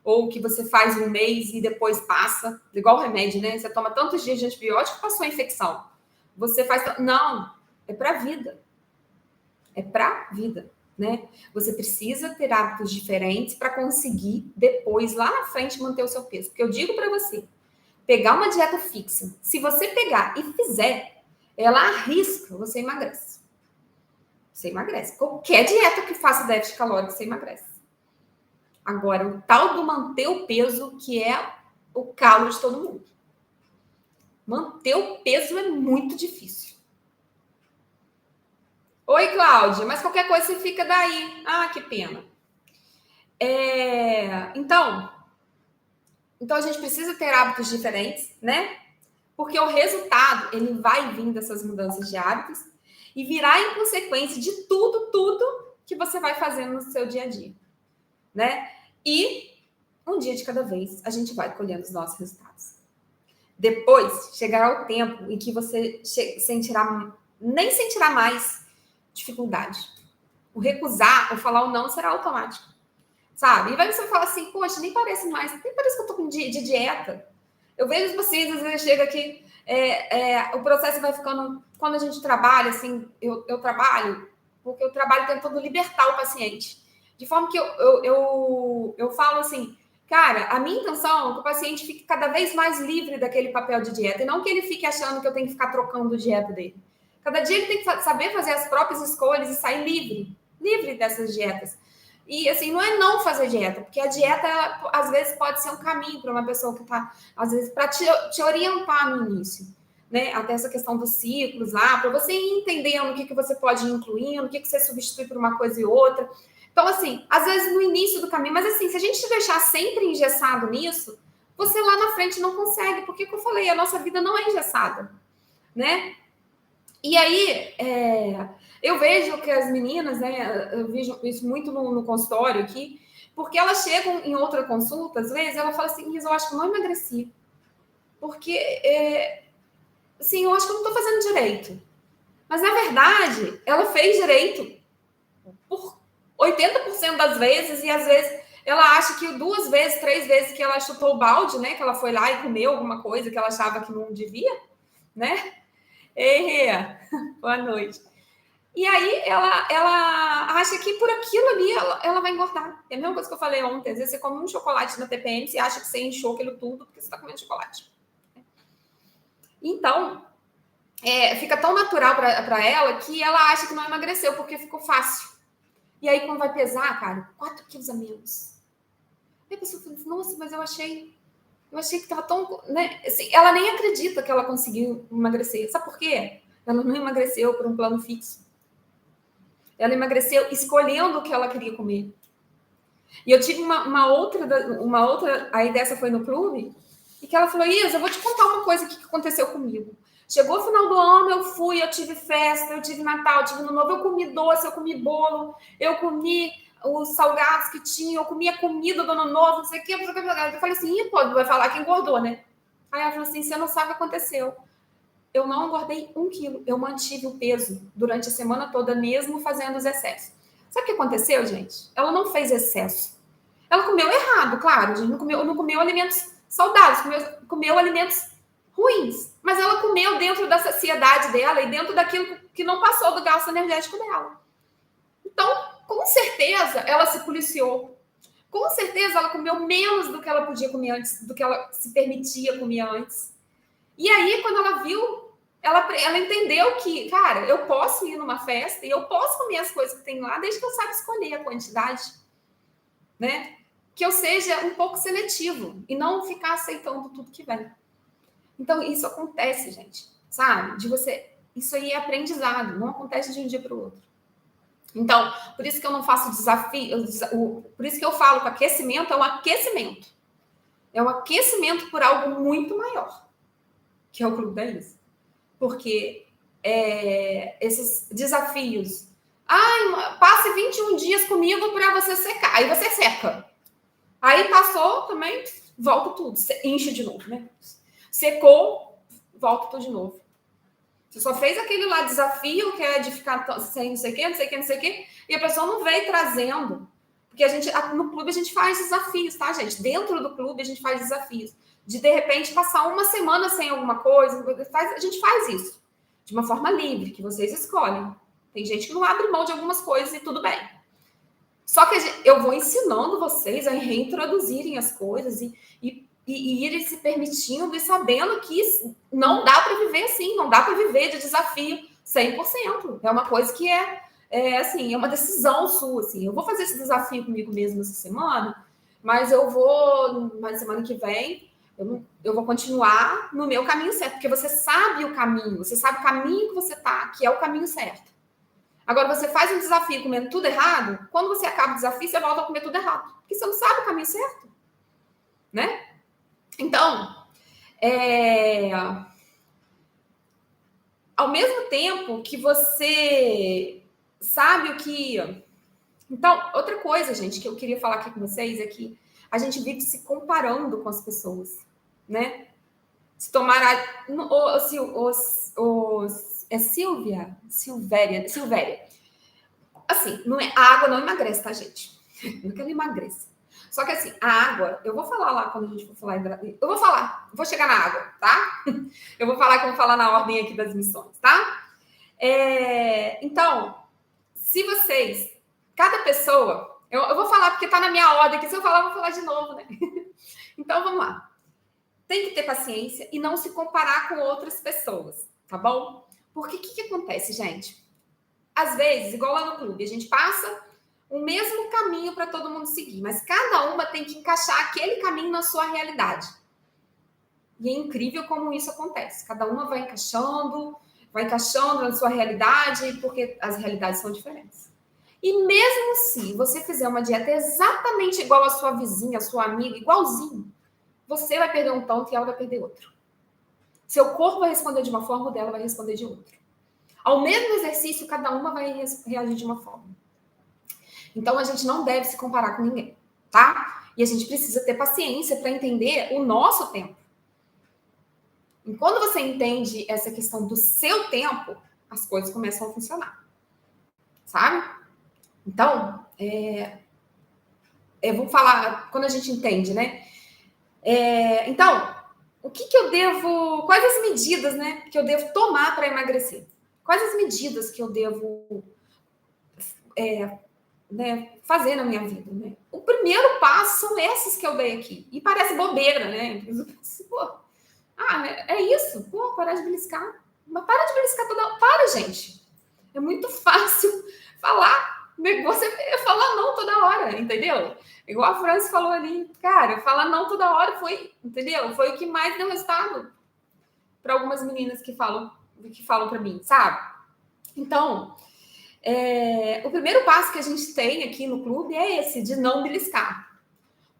ou que você faz um mês e depois passa, igual o remédio, né? Você toma tantos dias de antibiótico, passou a infecção. Você faz... Não, é para a vida. É para a vida, né? Você precisa ter hábitos diferentes para conseguir depois, lá na frente, manter o seu peso. Porque eu digo para você, pegar uma dieta fixa, se você pegar e fizer, ela arrisca, você emagrece. Você emagrece. Qualquer dieta que faça déficit calórico, você emagrece. Agora, o tal do manter o peso, que é o calo de todo mundo. Manter o peso é muito difícil. Oi, Cláudia, mas qualquer coisa você fica daí. Que pena. Então a gente precisa ter hábitos diferentes, né? Porque o resultado, ele vai vir dessas mudanças de hábitos e virá em consequência de tudo que você vai fazendo no seu dia a dia, né? E um dia de cada vez a gente vai colhendo os nossos resultados. Depois chegará o tempo em que você nem sentirá mais dificuldade. O recusar ou falar o não será automático, sabe? E vai você falar assim, poxa, nem parece que eu tô com de dieta. Eu vejo os pacientes, às vezes chega aqui, o processo vai ficando... Quando a gente trabalha, assim, eu trabalho, porque eu trabalho tentando libertar o paciente. De forma que eu falo assim, cara, a minha intenção é que o paciente fique cada vez mais livre daquele papel de dieta, e não que ele fique achando que eu tenho que ficar trocando dieta dele. Cada dia ele tem que saber fazer as próprias escolhas e sair livre dessas dietas. E, assim, não é não fazer dieta, porque a dieta, ela, às vezes, pode ser um caminho para uma pessoa que está, às vezes, para te orientar no início, né? Até essa questão dos ciclos lá, para você ir entendendo o que você pode ir incluindo, o que você substitui por uma coisa e outra. Então, assim, às vezes no início do caminho, mas assim, se a gente te deixar sempre engessado nisso, você lá na frente não consegue, porque, como eu falei, a nossa vida não é engessada, né? E aí, eu vejo que as meninas, né, eu vejo isso muito no consultório aqui, porque elas chegam em outra consulta, às vezes, ela fala assim, eu acho que eu não emagreci, porque, assim, eu acho que eu não estou fazendo direito. Mas, na verdade, ela fez direito por 80% das vezes, e às vezes ela acha que 2 vezes, 3 vezes que ela chutou o balde, né, que ela foi lá e comeu alguma coisa que ela achava que não devia, né? Ei, boa noite. E aí ela acha que por aquilo ali ela vai engordar. É a mesma coisa que eu falei ontem. Às vezes você come um chocolate na TPM e acha que você encheu aquilo tudo porque você está comendo chocolate. Então, fica tão natural para ela que ela acha que não emagreceu porque ficou fácil. E aí, quando vai pesar, cara, 4 quilos a menos. Aí a pessoa fala assim, nossa, mas eu achei que estava tão... Né? Assim, ela nem acredita que ela conseguiu emagrecer. Sabe por quê? Ela não emagreceu por um plano fixo. Ela emagreceu escolhendo o que ela queria comer. E eu tive uma outra, aí dessa foi no clube, e que ela falou, Isa, eu vou te contar uma coisa que aconteceu comigo. Chegou o final do ano, eu tive festa, eu tive Natal, eu tive Ano Novo, eu comi doce, eu comi bolo, eu comi os salgados que tinha, eu comia comida do ano novo, não sei o quê. Eu falei assim, pô, vai falar que engordou, né? Aí ela falou assim, você não sabe o que aconteceu. Eu não engordei 1 quilo, eu mantive o peso durante a semana toda, mesmo fazendo os excessos. Sabe o que aconteceu, gente? Ela não fez excesso. Ela comeu errado, claro, a gente não comeu alimentos saudáveis, comeu alimentos ruins. Mas ela comeu dentro da saciedade dela e dentro daquilo que não passou do gasto energético dela. Então, com certeza, ela se policiou. Com certeza, ela comeu menos do que ela podia comer antes, do que ela se permitia comer antes. E aí, quando ela viu, ela entendeu que, cara, eu posso ir numa festa e eu posso comer as coisas que tem lá, desde que eu saiba escolher a quantidade, né? Que eu seja um pouco seletivo e não ficar aceitando tudo que vem. Então, isso acontece, gente, sabe? Isso aí é aprendizado, não acontece de um dia para o outro. Então, por isso que eu não faço desafio, por isso que eu falo que aquecimento é um aquecimento. É um aquecimento por algo muito maior, que é o Clube da Lisa. Porque esses desafios, passe 21 dias comigo para você secar, aí você seca. Aí passou também, volta tudo, enche de novo, né? Secou, volta tudo de novo. Você só fez aquele lá desafio, que é de ficar sem não sei o quê, não sei o quê, não sei o quê, e a pessoa não veio trazendo. Porque no clube a gente faz desafios, tá, gente? Dentro do clube a gente faz desafios. De repente, passar uma semana sem alguma coisa, a gente faz isso. De uma forma livre, que vocês escolhem. Tem gente que não abre mão de algumas coisas e tudo bem. Só que eu vou ensinando vocês a reintroduzirem as coisas e irem se permitindo e sabendo que não dá para viver assim, não dá para viver de desafio 100%. É uma coisa que assim, é uma decisão sua. Assim. Eu vou fazer esse desafio comigo mesmo essa semana, mas eu vou, na semana que vem, eu vou continuar no meu caminho certo, porque você sabe o caminho, você sabe o caminho que você está, que é o caminho certo. Agora, você faz um desafio comendo tudo errado, quando você acaba o desafio, você volta a comer tudo errado, porque você não sabe o caminho certo, né? Então, ao mesmo tempo que você sabe o que... Então, outra coisa, gente, que eu queria falar aqui com vocês é que a gente vive se comparando com as pessoas, né? Se tomar... É Silvéria. Assim, a água não emagrece, tá, gente? Não que ela emagreça. Só que assim, a água, eu vou falar lá quando a gente for falar. Vou chegar na água, tá? Eu vou falar na ordem aqui das missões, tá? Então, se vocês, cada pessoa, eu vou falar porque tá na minha ordem, que se eu falar, eu vou falar de novo, né? Então, vamos lá. Tem que ter paciência e não se comparar com outras pessoas, tá bom? Porque o que acontece, gente? Às vezes, igual lá no clube, a gente passa o mesmo caminho para todo mundo seguir, mas cada uma tem que encaixar aquele caminho na sua realidade. E é incrível como isso acontece. Cada uma vai encaixando na sua realidade, porque as realidades são diferentes. E mesmo se você fizer uma dieta exatamente igual à sua vizinha, à sua amiga, igualzinho, você vai perder um tanto e ela vai perder outro. Seu corpo vai responder de uma forma, o dela vai responder de outra. Ao mesmo exercício, cada uma vai reagir de uma forma. Então, a gente não deve se comparar com ninguém, tá? E a gente precisa ter paciência para entender o nosso tempo. E quando você entende essa questão do seu tempo, as coisas começam a funcionar, sabe? Então, vou falar, quando a gente entende, né? Então, o que eu devo... Quais as medidas, né, que eu devo tomar para emagrecer? Quais as medidas que eu devo fazer na minha vida, né? O primeiro passo são esses que eu dei aqui. E parece bobeira, né? É isso? Pô, parar de beliscar. Mas para de beliscar toda hora. Para, gente. É muito fácil falar. Você falar não toda hora, entendeu? Igual a Franci falou ali. Cara, falar não toda hora entendeu? Foi o que mais deu resultado para algumas meninas que falam para mim, sabe? Então, o primeiro passo que a gente tem aqui no clube é esse, de não beliscar.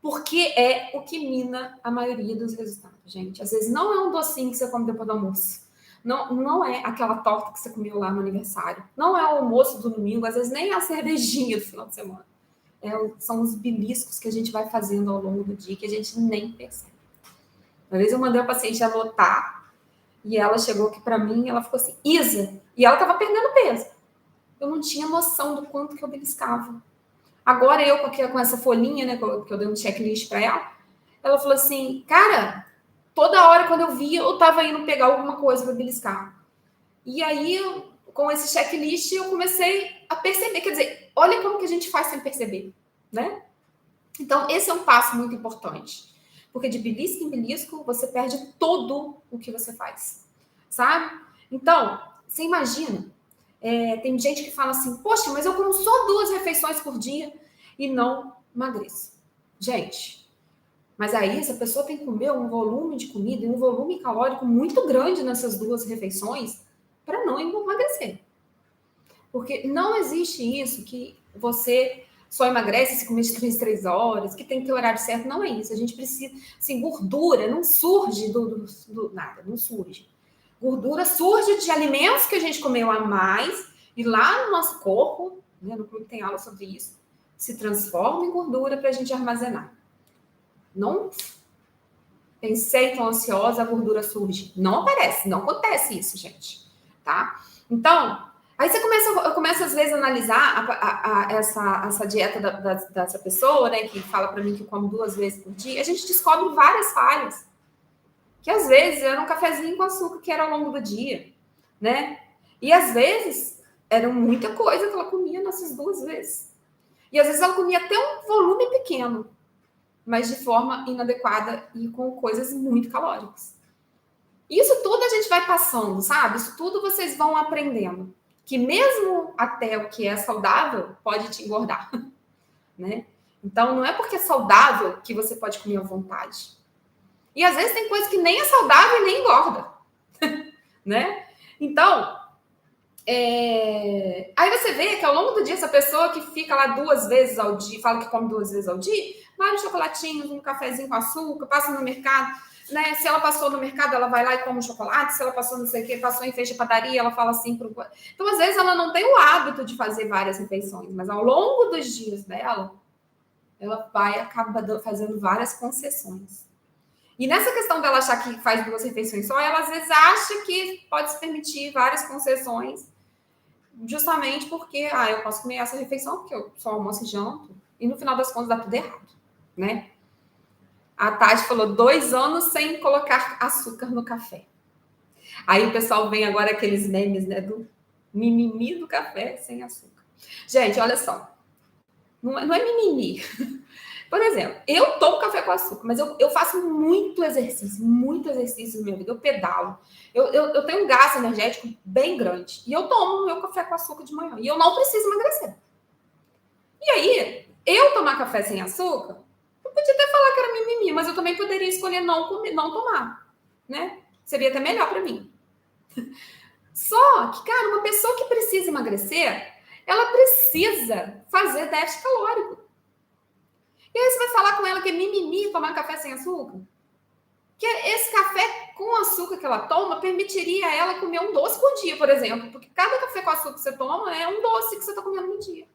Porque é o que mina a maioria dos resultados, gente. Às vezes não é um docinho que você come depois do almoço. Não é aquela torta que você comeu lá no aniversário. Não é o almoço do domingo, às vezes nem a cervejinha do final de semana. são os beliscos que a gente vai fazendo ao longo do dia, que a gente nem percebe. Uma vez eu mandei a paciente anotar, e ela chegou aqui para mim, e ela ficou assim, Isa, e ela estava perdendo peso. Eu não tinha noção do quanto que eu beliscava. Agora eu, com essa folhinha, né, que eu dei um checklist para ela falou assim, cara, toda hora quando eu via, eu tava indo pegar alguma coisa para beliscar. E aí, com esse checklist, eu comecei a perceber, quer dizer, olha como que a gente faz sem perceber, né? Então, esse é um passo muito importante. Porque de belisco em belisco, você perde todo o que você faz, sabe? Então, você imagina, tem gente que fala assim, poxa, mas eu como só 2 refeições por dia e não emagreço. Gente, mas aí essa pessoa tem que comer um volume de comida e um volume calórico muito grande nessas 2 refeições para não emagrecer. Porque não existe isso que você só emagrece se comer de 3 horas, que tem que ter o horário certo. Não é isso. A gente precisa... Assim, gordura não surge do nada, não surge. Gordura surge de alimentos que a gente comeu a mais e lá no nosso corpo, né, no clube tem aula sobre isso, se transforma em gordura para a gente armazenar. Não pensei, tão ansiosa, a gordura surge. Não aparece, não acontece isso, gente. Tá? Então, aí eu começo às vezes a analisar essa dieta dessa pessoa, né, que fala para mim que come 2 vezes por dia. A gente descobre várias falhas. Que às vezes era um cafezinho com açúcar que era ao longo do dia, né? E às vezes era muita coisa que ela comia nessas 2 vezes. E às vezes ela comia até um volume pequeno, mas de forma inadequada e com coisas muito calóricas. Isso tudo a gente vai passando, sabe? Isso tudo vocês vão aprendendo. Que mesmo até o que é saudável pode te engordar, né? Então, não é porque é saudável que você pode comer à vontade. E às vezes tem coisa que nem é saudável e nem engorda, né? Então, aí você vê que ao longo do dia, essa pessoa que fica lá 2 vezes ao dia, fala que come 2 vezes ao dia, vários chocolatinhos, um cafezinho com açúcar, passa no mercado, né? Se ela passou no mercado, ela vai lá e come um chocolate, se ela passou não sei o quê, passou em frente à padaria, ela fala assim pro... Então, às vezes, ela não tem o hábito de fazer várias refeições, mas ao longo dos dias dela, ela acaba fazendo várias concessões. E nessa questão dela achar que faz 2 refeições só, ela às vezes acha que pode se permitir várias concessões, justamente porque, eu posso comer essa refeição porque eu só almoço e janto, e no final das contas dá tudo errado, né? A Tati falou 2 anos sem colocar açúcar no café. Aí o pessoal vem agora aqueles memes, né, do mimimi do café sem açúcar. Gente, olha só, não é mimimi. Por exemplo, eu tomo café com açúcar, mas eu faço muito exercício na minha vida. Eu pedalo. Eu tenho um gasto energético bem grande. E eu tomo meu café com açúcar de manhã. E eu não preciso emagrecer. E aí, eu tomar café sem açúcar, eu podia até falar que era mimimi, mas eu também poderia escolher não tomar, né? Seria até melhor para mim. Só que, cara, uma pessoa que precisa emagrecer, ela precisa fazer déficit calórico. E aí você vai falar com ela que é mimimi tomar café sem açúcar? Que esse café com açúcar que ela toma permitiria a ela comer um doce por dia, por exemplo. Porque cada café com açúcar que você toma é um doce que você está comendo no dia.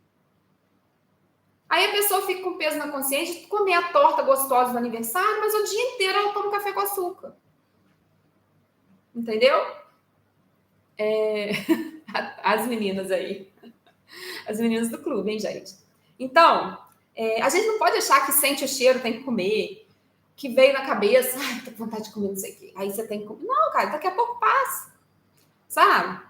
Aí a pessoa fica com peso na consciência de comer a torta gostosa do aniversário, mas o dia inteiro ela toma café com açúcar. Entendeu? As meninas aí. As meninas do clube, hein, gente? Então, a gente não pode achar que sente o cheiro, tem que comer, que veio na cabeça, tô com vontade de comer não sei o quê. Aí você tem que comer. Não, cara, daqui a pouco passa, sabe?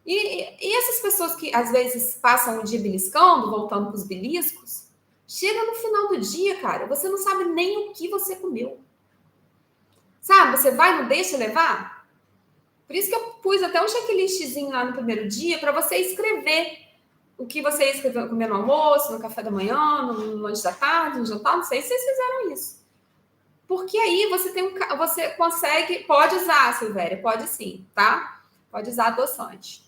E essas pessoas que às vezes passam o dia beliscando, voltando para os beliscos, chega no final do dia, cara, você não sabe nem o que você comeu. Sabe? Você vai, não deixa levar? Por isso que eu pus até um checklistzinho lá no primeiro dia para você escrever o que você ia escrever, comer no almoço, no café da manhã, no lanche da tarde, no jantar, não sei se vocês fizeram isso. Porque aí você consegue, pode usar, Silvéria, pode sim, tá? Pode usar adoçante.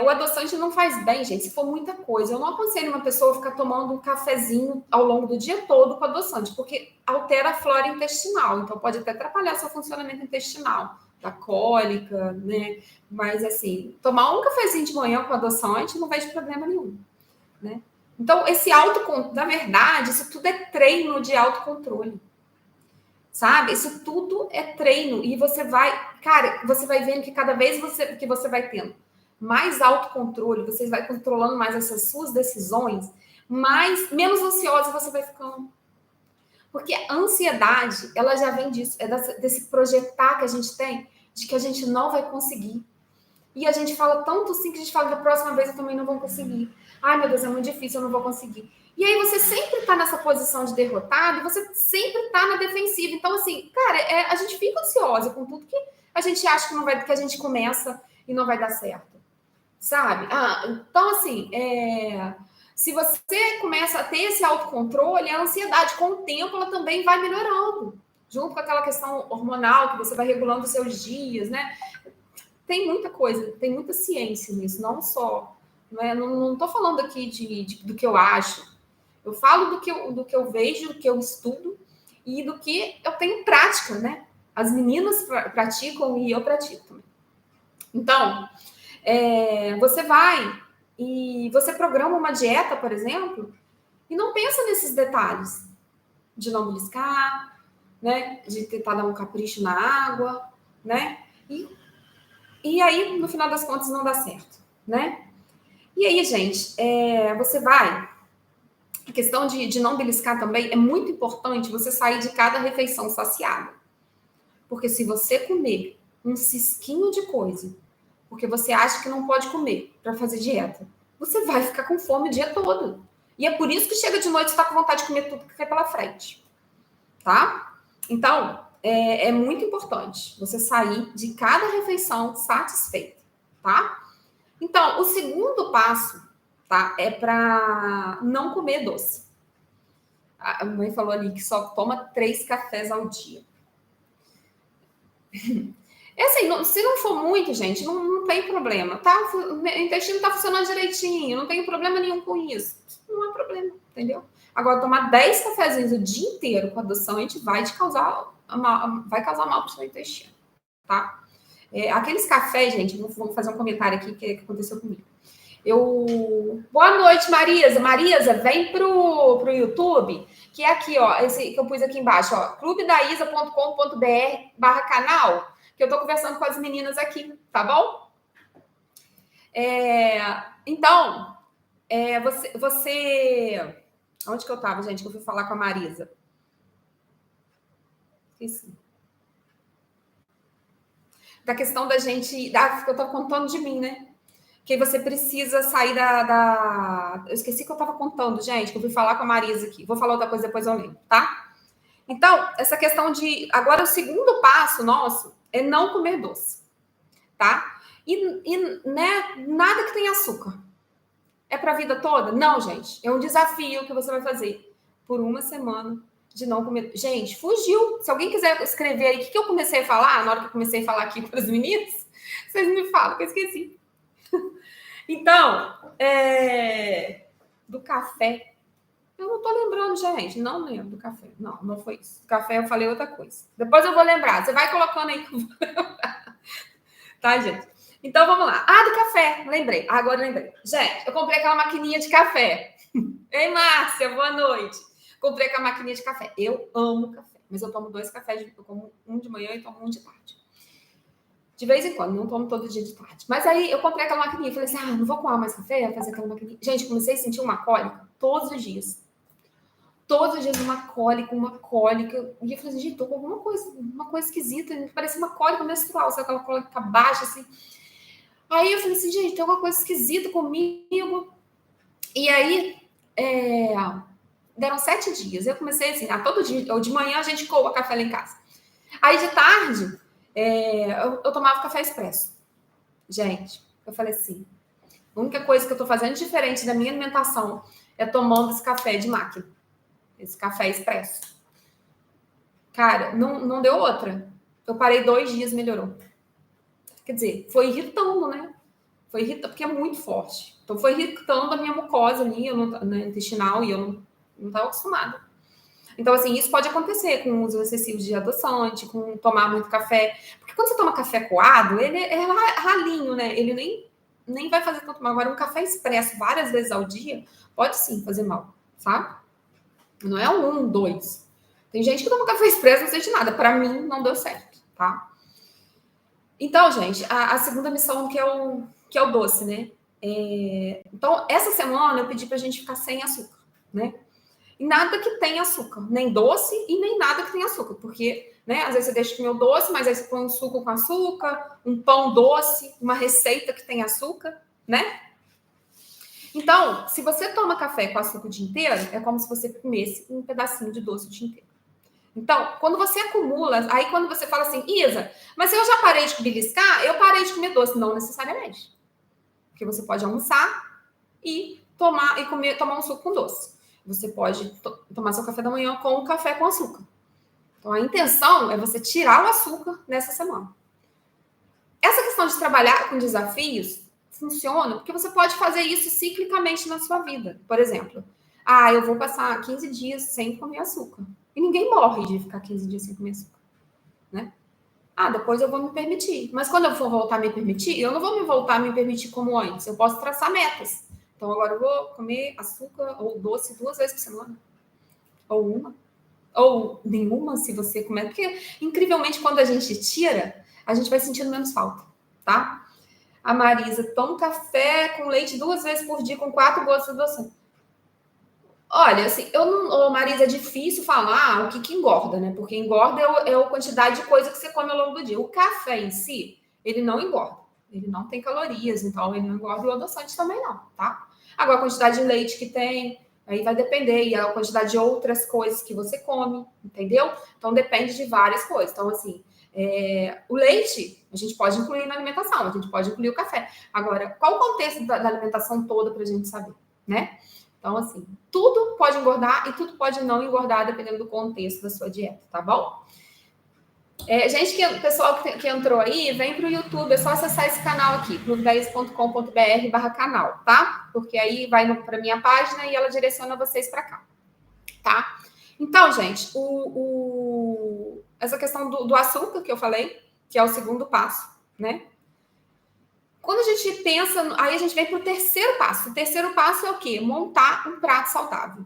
O adoçante não faz bem, gente, se for muita coisa. Eu não aconselho uma pessoa ficar tomando um cafezinho ao longo do dia todo com adoçante, porque altera a flora intestinal, então pode até atrapalhar seu funcionamento intestinal, da cólica, né? Mas, assim, tomar um cafezinho de manhã com adoçante não vejo problema nenhum, né? Então, na verdade, isso tudo é treino de autocontrole. Sabe? Isso tudo é treino. E você vai vendo que cada vez que você vai tendo mais autocontrole, você vai controlando mais essas suas decisões, menos ansiosa você vai ficando. Porque a ansiedade, ela já vem disso, desse projetar que a gente tem, de que a gente não vai conseguir. E a gente fala tanto assim que a gente fala da próxima vez eu também não vou conseguir. Ai, meu Deus, é muito difícil, eu não vou conseguir. E aí você sempre tá nessa posição de derrotado e você sempre tá na defensiva. Então, assim, cara, a gente fica ansiosa com tudo que a gente acha que não vai, que a gente começa e não vai dar certo. Sabe? Então, assim, se você começa a ter esse autocontrole, a ansiedade, com o tempo, ela também vai melhorando. Junto com aquela questão hormonal, que você vai regulando os seus dias, né? Tem muita coisa, tem muita ciência nisso, não só. Não estou falando aqui do que eu acho. Eu falo do que eu vejo, do que eu estudo e do que eu tenho prática, né? As meninas praticam e eu pratico também. Então, você vai e você programa uma dieta, por exemplo, e não pensa nesses detalhes de não beliscar, né? De tentar dar um capricho na água, né? E aí, no final das contas, não dá certo, né? E aí, gente, você vai. A questão de não beliscar também é muito importante você sair de cada refeição saciada. Porque se você comer um cisquinho de coisa, porque você acha que não pode comer para fazer dieta, você vai ficar com fome o dia todo. E é por isso que chega de noite e está com vontade de comer tudo que cai pela frente. Tá? Então, é muito importante você sair de cada refeição satisfeito. Tá? Então, o segundo passo, tá? É para não comer doce. A mãe falou ali que só toma 3 cafés ao dia. Assim, se não for muito, gente, não tem problema. Tá? O intestino tá funcionando direitinho, não tem problema nenhum com isso. Não é problema, entendeu? Agora, tomar 10 cafezinhos o dia inteiro com adoçante vai causar mal pro seu intestino, tá? Aqueles cafés, gente, vou fazer um comentário aqui que aconteceu comigo. Boa noite, Marisa. Marisa, vem pro YouTube, que é aqui, ó, esse que eu pus aqui embaixo, ó, clubedaisa.com.br/canal, que eu tô conversando com as meninas aqui, tá bom? Então, você... Onde que eu tava, gente, que eu fui falar com a Marisa? Esqueci. Da questão da gente... eu tô contando de mim, né? Que você precisa sair Eu esqueci que eu estava contando, gente, que eu fui falar com a Marisa aqui. Vou falar outra coisa, depois eu lembro, tá? Então, essa questão de... Agora, o segundo passo nosso é não comer doce, tá? Né, nada que tenha açúcar. É para a vida toda? Não, gente. É um desafio que você vai fazer por uma semana de não comer. Gente, fugiu. Se alguém quiser escrever aí o que eu comecei a falar, na hora que eu comecei a falar aqui para os meninos, vocês me falam, que eu esqueci. Então, do café. Eu não tô lembrando, gente. Não lembro do café. Não foi isso. Do café eu falei outra coisa. Depois eu vou lembrar. Você vai colocando aí que eu vou lembrar. Tá, gente? Então, vamos lá. Do café. Lembrei. Agora lembrei. Gente, eu comprei aquela maquininha de café. Ei, Márcia, boa noite. Comprei aquela maquininha de café. Eu amo café. Mas eu tomo 2 cafés. Eu tomo um de manhã e tomo um de tarde. De vez em quando, não tomo todo dia de tarde. Mas aí eu comprei aquela maquininha e falei assim: não vou coar mais café, vou fazer aquela maquininha. Gente, comecei a sentir uma cólica todos os dias. Todos os dias uma cólica. E eu falei assim, gente, tô com alguma coisa, uma coisa esquisita. Parece uma cólica menstrual, sabe aquela cólica baixa, assim. Aí eu falei assim, gente, tem alguma coisa esquisita comigo. E aí, deram 7 dias. Eu comecei assim, todo dia, ou de manhã a gente coa café lá em casa. Aí de tarde, eu tomava café expresso. Gente, eu falei assim, a única coisa que eu tô fazendo diferente da minha alimentação é tomando esse café de máquina. Esse café expresso. Cara, não deu outra. Eu parei 2 dias, melhorou. Quer dizer, foi irritando, né? Foi irritando, porque é muito forte. Então, foi irritando a minha mucosa ali, intestinal, e eu não estava acostumada. Então, assim, isso pode acontecer com o uso excessivo de adoçante, com tomar muito café. Porque quando você toma café coado, ele é ralinho, né? Ele nem nem vai fazer tanto mal. Agora, um café expresso várias vezes ao dia pode sim fazer mal, sabe? Não é um, dois. Tem gente que toma café expresso e não sente nada. Para mim, não deu certo, tá? Então, gente, a segunda missão que é o doce, né? Então, essa semana eu pedi pra gente ficar sem açúcar, né? E nada que tenha açúcar, nem doce e nem nada que tenha açúcar, porque, né, às vezes você deixa de comer o doce, mas aí você põe um suco com açúcar, um pão doce, uma receita que tem açúcar, né? Então, se você toma café com açúcar o dia inteiro, é como se você comesse um pedacinho de doce o dia inteiro. Então, quando você acumula, aí quando você fala assim, Isa, mas se eu já parei de beliscar, eu parei de comer doce. Não necessariamente. Porque você pode almoçar e tomar um suco com doce. Você pode tomar seu café da manhã com um café com açúcar. Então, a intenção é você tirar o açúcar nessa semana. Essa questão de trabalhar com desafios funciona porque você pode fazer isso ciclicamente na sua vida. Por exemplo, eu vou passar 15 dias sem comer açúcar. E ninguém morre de ficar 15 dias sem comer açúcar, né? Depois eu vou me permitir. Mas quando eu for voltar a me permitir, eu não vou me voltar a me permitir como antes. Eu posso traçar metas. Então, agora eu vou comer açúcar ou doce 2 vezes por semana. Ou uma. Ou nenhuma, se você comer. Porque, incrivelmente, quando a gente tira, a gente vai sentindo menos falta, tá? A Marisa toma café com leite 2 vezes por dia com 4 gotas de adoçante. Olha, assim, Marisa, é difícil falar o que engorda, né? Porque engorda é a quantidade de coisa que você come ao longo do dia. O café em si, ele não engorda. Ele não tem calorias, então ele não engorda, e o adoçante também não, tá? Agora, a quantidade de leite que tem, aí vai depender, e a quantidade de outras coisas que você come, entendeu? Então, depende de várias coisas. Então, assim, o leite, a gente pode incluir na alimentação, a gente pode incluir o café. Agora, qual o contexto da alimentação toda para a gente saber, né? Então, assim, tudo pode engordar e tudo pode não engordar, dependendo do contexto da sua dieta, tá bom? Pessoal que entrou aí, vem para o YouTube, é só acessar esse canal aqui, clube10.com.br/canal, tá? Porque aí vai para minha página e ela direciona vocês para cá, tá? Então, gente, essa questão do açúcar que eu falei, que é o segundo passo, né? Quando a gente pensa, aí a gente vem para o terceiro passo. O terceiro passo é o quê? Montar um prato saudável.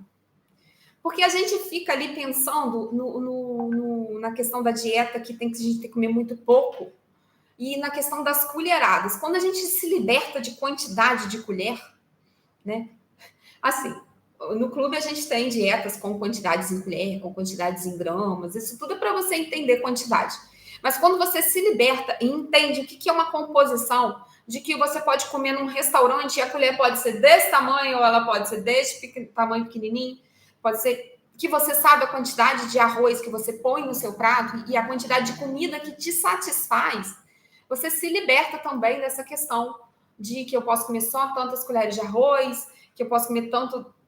Porque a gente fica ali pensando na questão da dieta, que a gente tem que comer muito pouco, e na questão das colheradas. Quando a gente se liberta de quantidade de colher, né? Assim, no clube a gente tem dietas com quantidades em colher, com quantidades em gramas, isso tudo é para você entender quantidade. Mas quando você se liberta e entende o que é uma composição, de que você pode comer num restaurante e a colher pode ser desse tamanho ou ela pode ser desse tamanho pequenininho, pode ser que você sabe a quantidade de arroz que você põe no seu prato e a quantidade de comida que te satisfaz, você se liberta também dessa questão de que eu posso comer só tantas colheres de arroz, que eu posso comer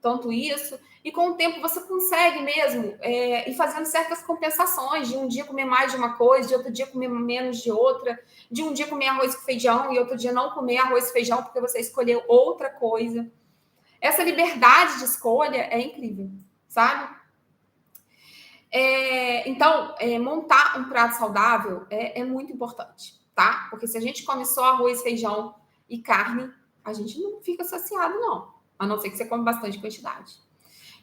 tanto isso, e com o tempo você consegue mesmo ir fazendo certas compensações, de um dia comer mais de uma coisa, de outro dia comer menos de outra, de um dia comer arroz com feijão e outro dia não comer arroz e feijão porque você escolheu outra coisa. Essa liberdade de escolha é incrível, sabe? Então, montar um prato saudável é muito importante, tá? Porque se a gente come só arroz, feijão e carne, a gente não fica saciado, não. A não ser que você come bastante quantidade.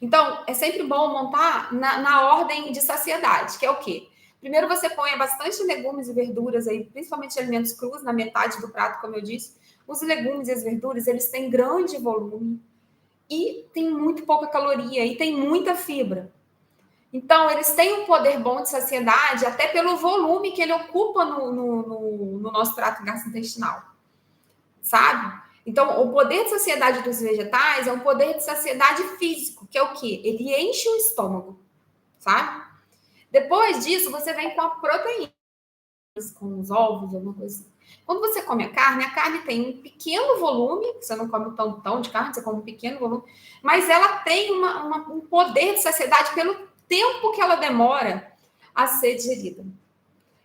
Então, é sempre bom montar na ordem de saciedade, que é o quê? Primeiro você põe bastante legumes e verduras aí, principalmente alimentos crus, na metade do prato, como eu disse. Os legumes e as verduras, eles têm grande volume e tem muito pouca caloria e tem muita fibra. Então, eles têm um poder bom de saciedade até pelo volume que ele ocupa no nosso trato gastrointestinal, sabe? Então, o poder de saciedade dos vegetais é um poder de saciedade físico, que é o quê? Ele enche o estômago, sabe? Depois disso, você vem com a proteína, com os ovos, alguma coisa assim. Quando você come a carne tem um pequeno volume, você não come tão de carne, você come um pequeno volume, mas ela tem um poder de saciedade pelo tempo que ela demora a ser digerida.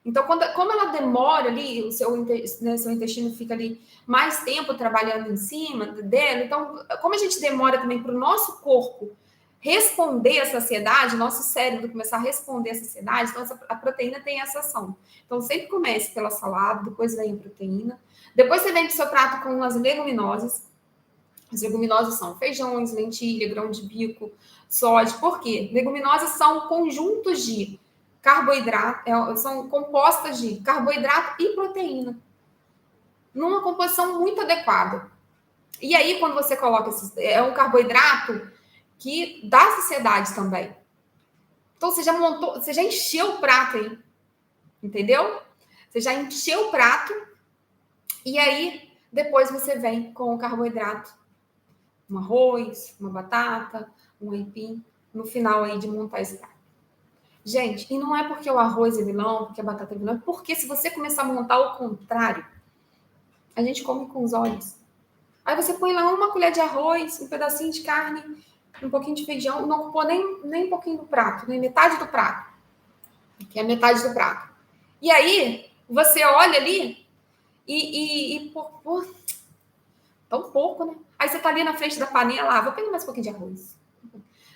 Então, como ela demora ali, o seu intestino fica ali mais tempo trabalhando em cima dele, então, como a gente demora também para o nosso corpo responder à saciedade, nosso cérebro começar a responder à saciedade, então a proteína tem essa ação. Então, sempre comece pela salada, depois vem a proteína, depois você vem para o seu prato com as leguminosas. As leguminosas são feijões, lentilha, grão de bico, soja. Por quê? Leguminosas são conjuntos de carboidrato, são compostas de carboidrato e proteína, numa composição muito adequada. E aí, quando você coloca é um carboidrato que dá saciedade também. Então, você já montou, você já encheu o prato aí, entendeu? Você já encheu o prato e aí depois você vem com o carboidrato, um arroz, uma batata, um aipim, no final aí de montar esse prato. Gente, e não é porque o arroz é vilão, porque a batata é vilão, é porque se você começar a montar o contrário, a gente come com os olhos. Aí você põe lá uma colher de arroz, um pedacinho de carne, um pouquinho de feijão, não ocupou nem um pouquinho do prato, nem metade do prato, que é a metade do prato. E aí, você olha ali e por tão pouco, né? Aí você tá ali na frente da panela, vou pegar mais um pouquinho de arroz.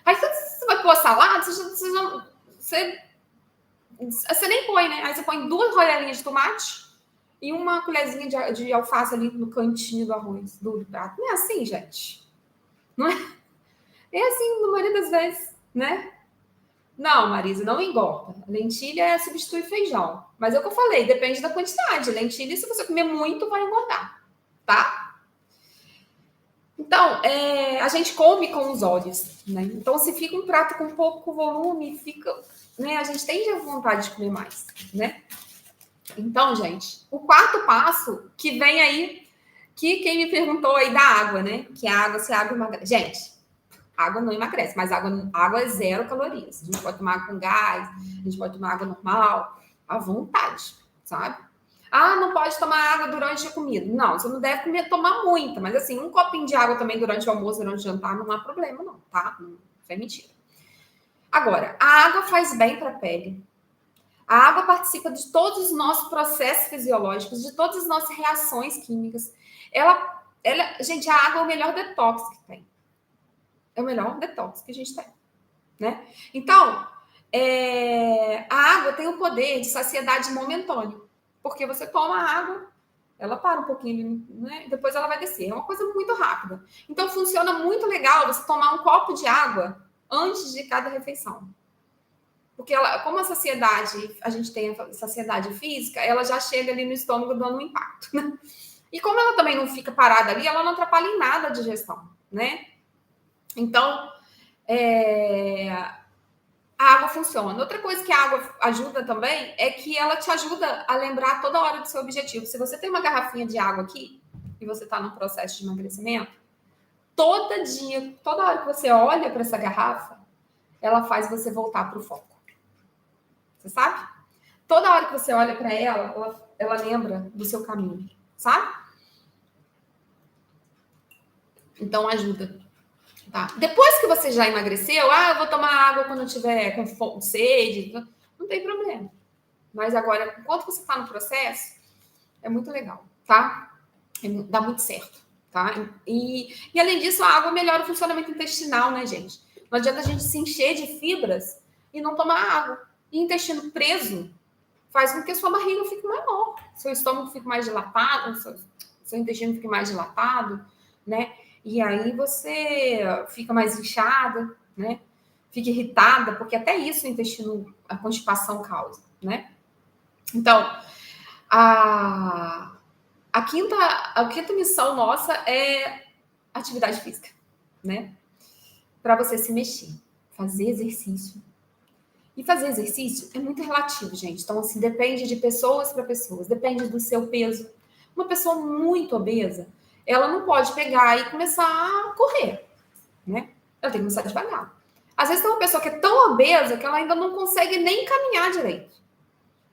Aí você vai pôr a salada, você nem põe, né? Aí você põe 2 rodelinhas de tomate e uma colherzinha de alface ali no cantinho do arroz, do prato. Não é assim, gente. Não é? É assim, na maioria das vezes, né? Não, Marisa, não engorda. Lentilha substitui feijão. Mas é o que eu falei, depende da quantidade. Lentilha, se você comer muito, vai engordar, tá? Então, a gente come com os olhos, né? Então, se fica um prato com pouco volume, fica, né? A gente tem vontade de comer mais, né? Então, gente, o quarto passo que vem aí, que quem me perguntou aí da água, né? Que a água, se a água emagrece. Gente, água não emagrece, mas água é 0 calorias. A gente pode tomar água com gás, a gente pode tomar água normal, à vontade, sabe? Ah, não pode tomar água durante a comida. Não, você não deve tomar muita, mas assim, um copinho de água também durante o almoço, durante o jantar, não há problema não, tá? Isso é mentira. Agora, a água faz bem para a pele. A água participa de todos os nossos processos fisiológicos, de todas as nossas reações químicas. Gente, a água é o melhor detox que tem. É o melhor detox que a gente tem, né? Então, a água tem o poder de saciedade momentâneo, porque você toma água, ela para um pouquinho, né? Depois ela vai descer. É uma coisa muito rápida. Então, funciona muito legal você tomar um copo de água antes de cada refeição. Porque como a saciedade, a gente tem a saciedade física, ela já chega ali no estômago dando um impacto, né? E como ela também não fica parada ali, ela não atrapalha em nada a digestão, né? Então, a água funciona. Outra coisa que a água ajuda também é que ela te ajuda a lembrar toda hora do seu objetivo. Se você tem uma garrafinha de água aqui e você está no processo de emagrecimento, todo dia, toda hora que você olha para essa garrafa, ela faz você voltar para o foco. Você sabe? Toda hora que você olha para ela lembra do seu caminho, sabe? Então ajuda. Tá. Depois que você já emagreceu, eu vou tomar água quando eu tiver com sede, não tem problema. Mas agora, enquanto você está no processo, é muito legal, tá? Dá muito certo, tá? E além disso, a água melhora o funcionamento intestinal, né, gente? Não adianta a gente se encher de fibras e não tomar água. E intestino preso faz com que a sua barriga fique maior, seu estômago fique mais dilatado, seu intestino fique mais dilatado, né? E aí você fica mais inchada, né? Fica irritada, porque até isso o intestino, a constipação causa, né? Então, a quinta missão nossa é atividade física, né? Para você se mexer, fazer exercício. E fazer exercício é muito relativo, gente. Então, assim, depende de pessoas para pessoas, depende do seu peso. Uma pessoa muito obesa, ela não pode pegar e começar a correr, né? Ela tem que começar devagar. Às vezes tem uma pessoa que é tão obesa que ela ainda não consegue nem caminhar direito.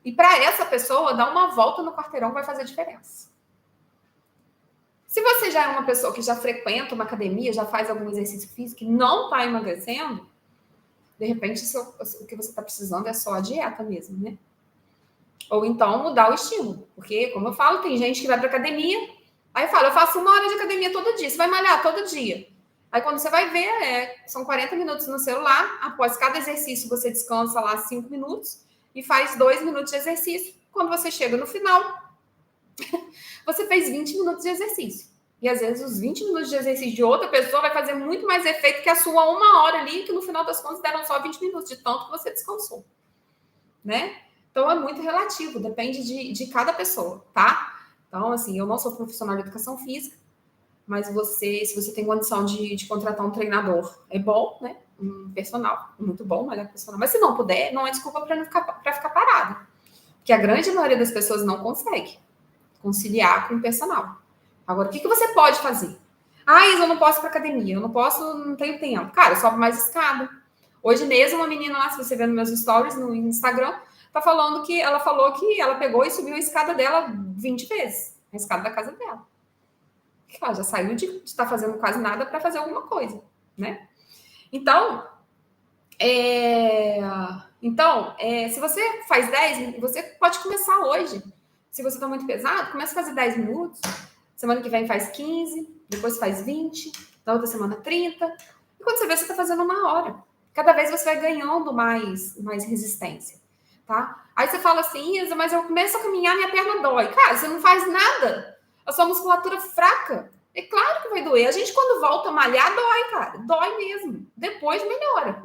E para essa pessoa, dar uma volta no quarteirão vai fazer diferença. Se você já é uma pessoa que já frequenta uma academia, já faz algum exercício físico e não está emagrecendo, de repente o que você está precisando é só a dieta mesmo, né? Ou então mudar o estímulo. Porque, como eu falo, tem gente que vai para academia, aí fala, eu faço 1 hora de academia todo dia. Você vai malhar todo dia. Aí quando você vai ver, são 40 minutos no celular. Após cada exercício, você descansa lá 5 minutos e faz 2 minutos de exercício. Quando você chega no final, você fez 20 minutos de exercício. E às vezes os 20 minutos de exercício de outra pessoa vai fazer muito mais efeito que a sua 1 hora ali, que no final das contas deram só 20 minutos, de tanto que você descansou. Né? Então é muito relativo, depende de cada pessoa, tá? Então, assim, eu não sou profissional de educação física, mas se você tem condição de contratar um treinador, é bom, né? Um personal, muito bom, melhor personal. Mas se não puder, não é desculpa para ficar parada. Porque a grande maioria das pessoas não consegue conciliar com o personal. Agora, o que você pode fazer? Ah, Isa, eu não posso ir para academia, eu não posso, não tenho tempo. Cara, sobe mais escada. Hoje mesmo, uma menina lá, se você ver nos meus stories no Instagram, tá falando que ela falou que ela pegou e subiu a escada dela 20 vezes, a escada da casa dela. Ela já saiu de estar fazendo quase nada para fazer alguma coisa, né? Então, se você faz 10, você pode começar hoje. Se você está muito pesado, começa a fazer 10 minutos. Semana que vem faz 15, depois faz 20, na outra semana 30. E quando você vê, você está fazendo 1 hora. Cada vez você vai ganhando mais resistência, tá? Aí você fala assim, Isa, mas eu começo a caminhar, minha perna dói. Cara, você não faz nada. A sua musculatura fraca. É claro que vai doer. A gente, quando volta a malhar, dói, cara. Dói mesmo. Depois melhora.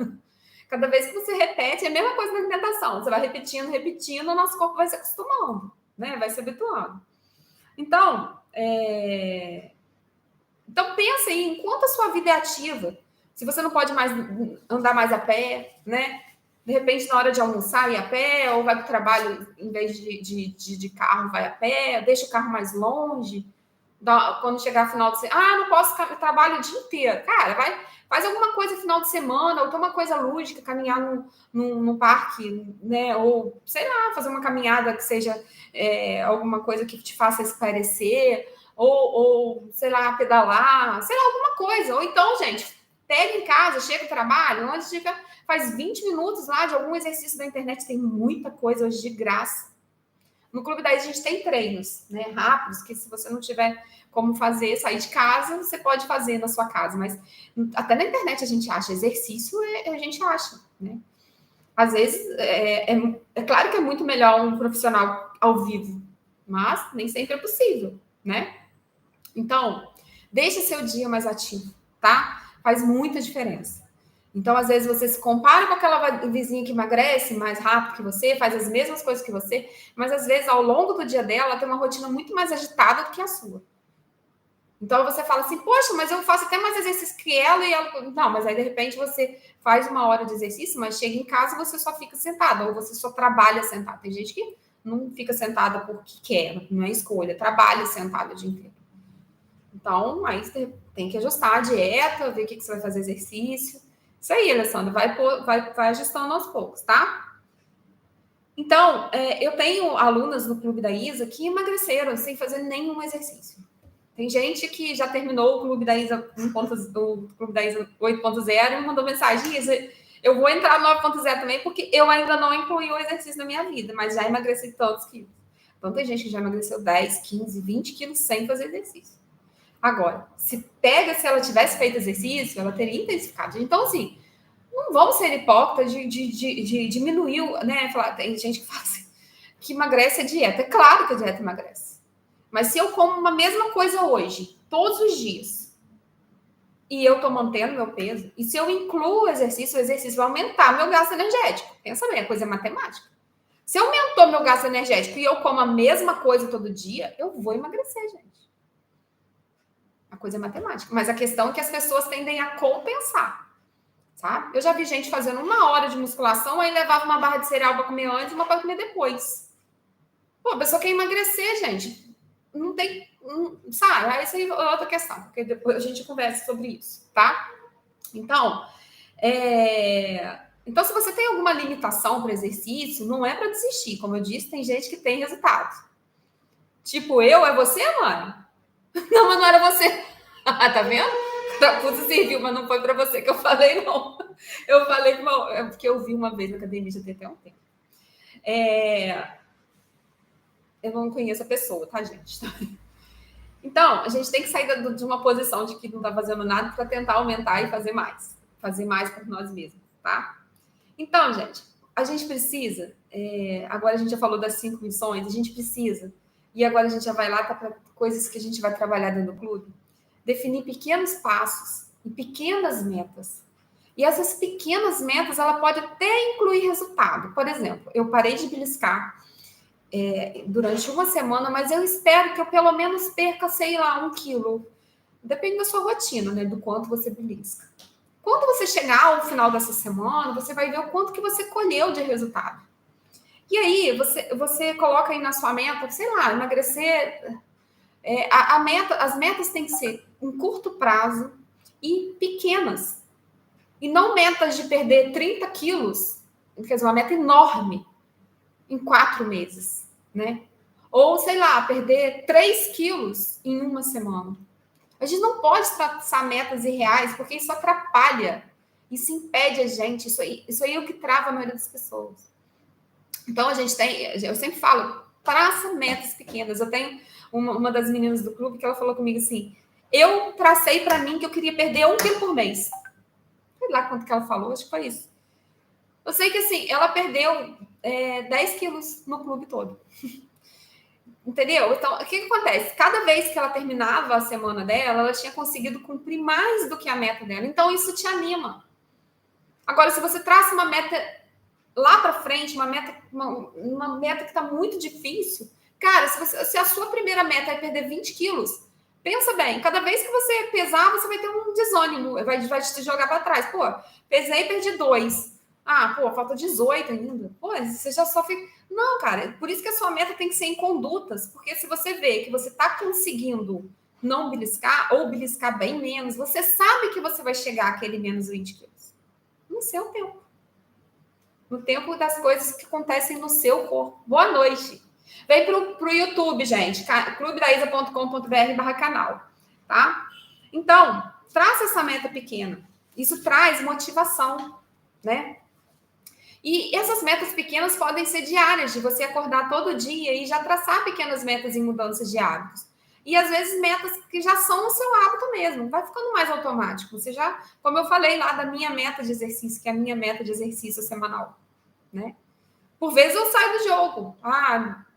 Cada vez que você repete, é a mesma coisa na alimentação. Você vai repetindo, o nosso corpo vai se acostumando, né? Vai se habituando. Então, pensa aí, enquanto a sua vida é ativa, se você não pode mais andar mais a pé, né? De repente, na hora de almoçar, ir a pé, ou vai para o trabalho, em vez de carro, vai a pé, deixa o carro mais longe. Quando chegar final de semana, não posso, trabalho o dia inteiro. Cara, faz alguma coisa no final de semana, ou toma uma coisa lúdica, caminhar no parque, né? Ou, sei lá, fazer uma caminhada que seja alguma coisa que te faça espairecer, ou, sei lá, pedalar, sei lá, alguma coisa. Ou então, gente, pega em casa, chega do trabalho, antes de faz 20 minutos lá de algum exercício da internet, tem muita coisa hoje de graça. No Clube da Isa, a gente tem treinos, né, rápidos, que se você não tiver como fazer, sair de casa, você pode fazer na sua casa. Mas até na internet a gente acha exercício, a gente acha, né? Às vezes, é claro que é muito melhor um profissional ao vivo, mas nem sempre é possível, né? Então, deixa seu dia mais ativo, tá? Faz muita diferença. Então, às vezes, você se compara com aquela vizinha que emagrece mais rápido que você, faz as mesmas coisas que você, mas às vezes, ao longo do dia dela, ela tem uma rotina muito mais agitada do que a sua. Então, você fala assim, poxa, mas eu faço até mais exercício que ela e ela... Não, mas aí, de repente, você faz 1 hora de exercício, mas chega em casa e você só fica sentada, ou você só trabalha sentada. Tem gente que não fica sentada porque quer, não é escolha, trabalha sentada o dia inteiro. Então, aí você tem que ajustar a dieta, ver o que você vai fazer exercício. Isso aí, Alessandra, vai ajustando aos poucos, tá? Então, eu tenho alunas no Clube da Isa que emagreceram sem fazer nenhum exercício. Tem gente que já terminou o Clube da Isa 8.0 e me mandou mensagem, Isa, eu vou entrar no 9.0 também, porque eu ainda não incluí o exercício na minha vida, mas já emagreci tantos quilos. Então, tem gente que já emagreceu 10, 15, 20 quilos sem fazer exercício. Agora, se ela tivesse feito exercício, ela teria intensificado. Então, assim, não vamos ser hipócritas de diminuir, né? Tem gente que fala assim, que emagrece a dieta. É claro que a dieta emagrece. Mas se eu como uma mesma coisa hoje, todos os dias, e eu estou mantendo meu peso, e se eu incluo o exercício vai aumentar meu gasto energético. Pensa bem, a coisa é matemática. Se aumentou meu gasto energético e eu como a mesma coisa todo dia, eu vou emagrecer, gente. A coisa é matemática. Mas a questão é que as pessoas tendem a compensar. Sabe? Eu já vi gente fazendo 1 hora de musculação, aí levava uma barra de cereal para comer antes e uma para comer depois. Pô, a pessoa quer emagrecer, gente. Não tem... sabe? Aí isso aí é outra questão, porque depois a gente conversa sobre isso, tá? Então, então, se você tem alguma limitação para exercício, não é para desistir. Como eu disse, tem gente que tem resultado. Tipo, é você, mãe? Não, mas não era você. Tá vendo? Tudo serviu, mas não foi para você que eu falei, não. Eu falei porque eu vi uma vez na academia, já tem até um tempo. Eu não conheço a pessoa, tá, gente? Então, a gente tem que sair de uma posição de que não está fazendo nada para tentar aumentar e fazer mais. Fazer mais por nós mesmos, tá? Então, gente, a gente precisa... agora a gente já falou das 5 missões, a gente precisa... E agora a gente já vai lá para coisas que a gente vai trabalhar dentro do clube. Definir pequenos passos e pequenas metas. E essas pequenas metas, ela pode até incluir resultado. Por exemplo, eu parei de beliscar durante uma semana, mas eu espero que eu pelo menos perca, sei lá, 1 quilo. Depende da sua rotina, né? Do quanto você belisca. Quando você chegar ao final dessa semana, você vai ver o quanto que você colheu de resultado. E aí, você coloca aí na sua meta, sei lá, emagrecer. As metas têm que ser em curto prazo e pequenas. E não metas de perder 30 quilos, quer dizer, uma meta enorme, em 4 meses, né? Ou, sei lá, perder 3 quilos em uma semana. A gente não pode traçar metas irreais, porque isso atrapalha, isso impede a gente, isso aí é o que trava a maioria das pessoas. Então, eu sempre falo, traça metas pequenas. Eu tenho uma das meninas do clube que ela falou comigo assim, eu tracei para mim que eu queria perder 1 quilo por mês. Sei lá quanto que ela falou, acho que foi isso. Eu sei que, assim, ela perdeu 10 quilos no clube todo. Entendeu? Então, o que acontece? Cada vez que ela terminava a semana dela, ela tinha conseguido cumprir mais do que a meta dela. Então, isso te anima. Agora, se você traça uma meta lá para frente, uma meta que está muito difícil, cara, se a sua primeira meta é perder 20 quilos, pensa bem, cada vez que você pesar, você vai ter um desânimo, vai te jogar para trás. Pô, pesei e perdi 2. Ah, pô, falta 18 ainda. Pô, você já sofre. Não, cara, por isso que a sua meta tem que ser em condutas, porque se você vê que você está conseguindo não beliscar ou beliscar bem menos, você sabe que você vai chegar àquele menos 20 quilos. No seu tempo. No tempo das coisas que acontecem no seu corpo. Boa noite. Vem pro YouTube, gente. clubedaisa.com.br/canal, tá? Então, traça essa meta pequena. Isso traz motivação, né? E essas metas pequenas podem ser diárias, de você acordar todo dia e já traçar pequenas metas em mudanças de hábitos. E às vezes metas que já são o seu hábito mesmo, vai ficando mais automático. Você já, como eu falei lá da minha meta de exercício, que é a minha meta de exercício semanal, né? Por vezes eu saio do jogo.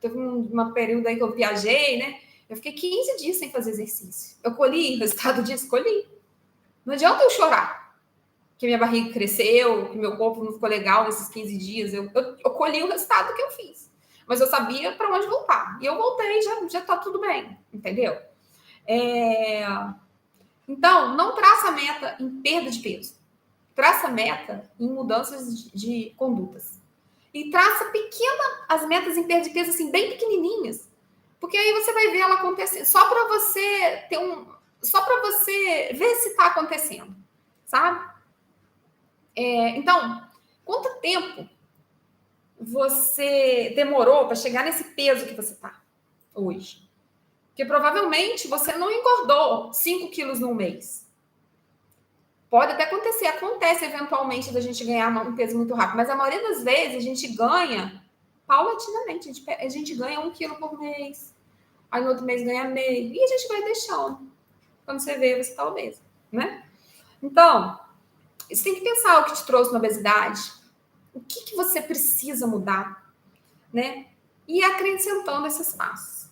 Teve uma período aí que eu viajei, né? Eu fiquei 15 dias sem fazer exercício. Eu colhi resultado disso? Colhi. Não adianta eu chorar que minha barriga cresceu, que meu corpo não ficou legal nesses 15 dias. Eu colhi o resultado que eu fiz. Mas eu sabia para onde voltar. E eu voltei, já tá tudo bem, entendeu? Então, não traça meta em perda de peso. Traça meta em mudanças de condutas. E traça as metas em perda de peso, assim, bem pequenininhas. Porque aí você vai ver ela acontecer. Só para você só para você ver se está acontecendo, sabe? Então, quanto tempo você demorou para chegar nesse peso que você está hoje? Porque provavelmente você não engordou 5 quilos num mês. Pode até acontecer, acontece eventualmente da gente ganhar um peso muito rápido, mas a maioria das vezes a gente ganha paulatinamente. A gente ganha 1 quilo por mês, aí no outro mês ganha meio, e a gente vai deixando. Quando você vê, você está obesa, né? Então, você tem que pensar o que te trouxe na obesidade, o que você precisa mudar, né? E acrescentando esses passos.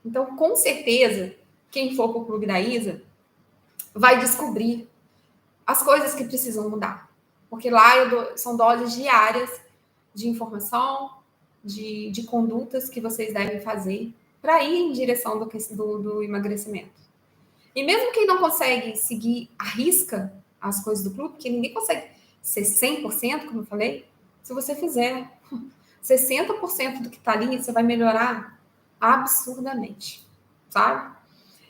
Então, com certeza, quem for para o Clube da Isa vai descobrir as coisas que precisam mudar. Porque lá são doses diárias de informação, de condutas que vocês devem fazer para ir em direção do emagrecimento. E mesmo quem não consegue seguir à risca as coisas do clube, porque ninguém consegue ser 100%, como eu falei, se você fizer 60% do que está ali, você vai melhorar absurdamente, sabe?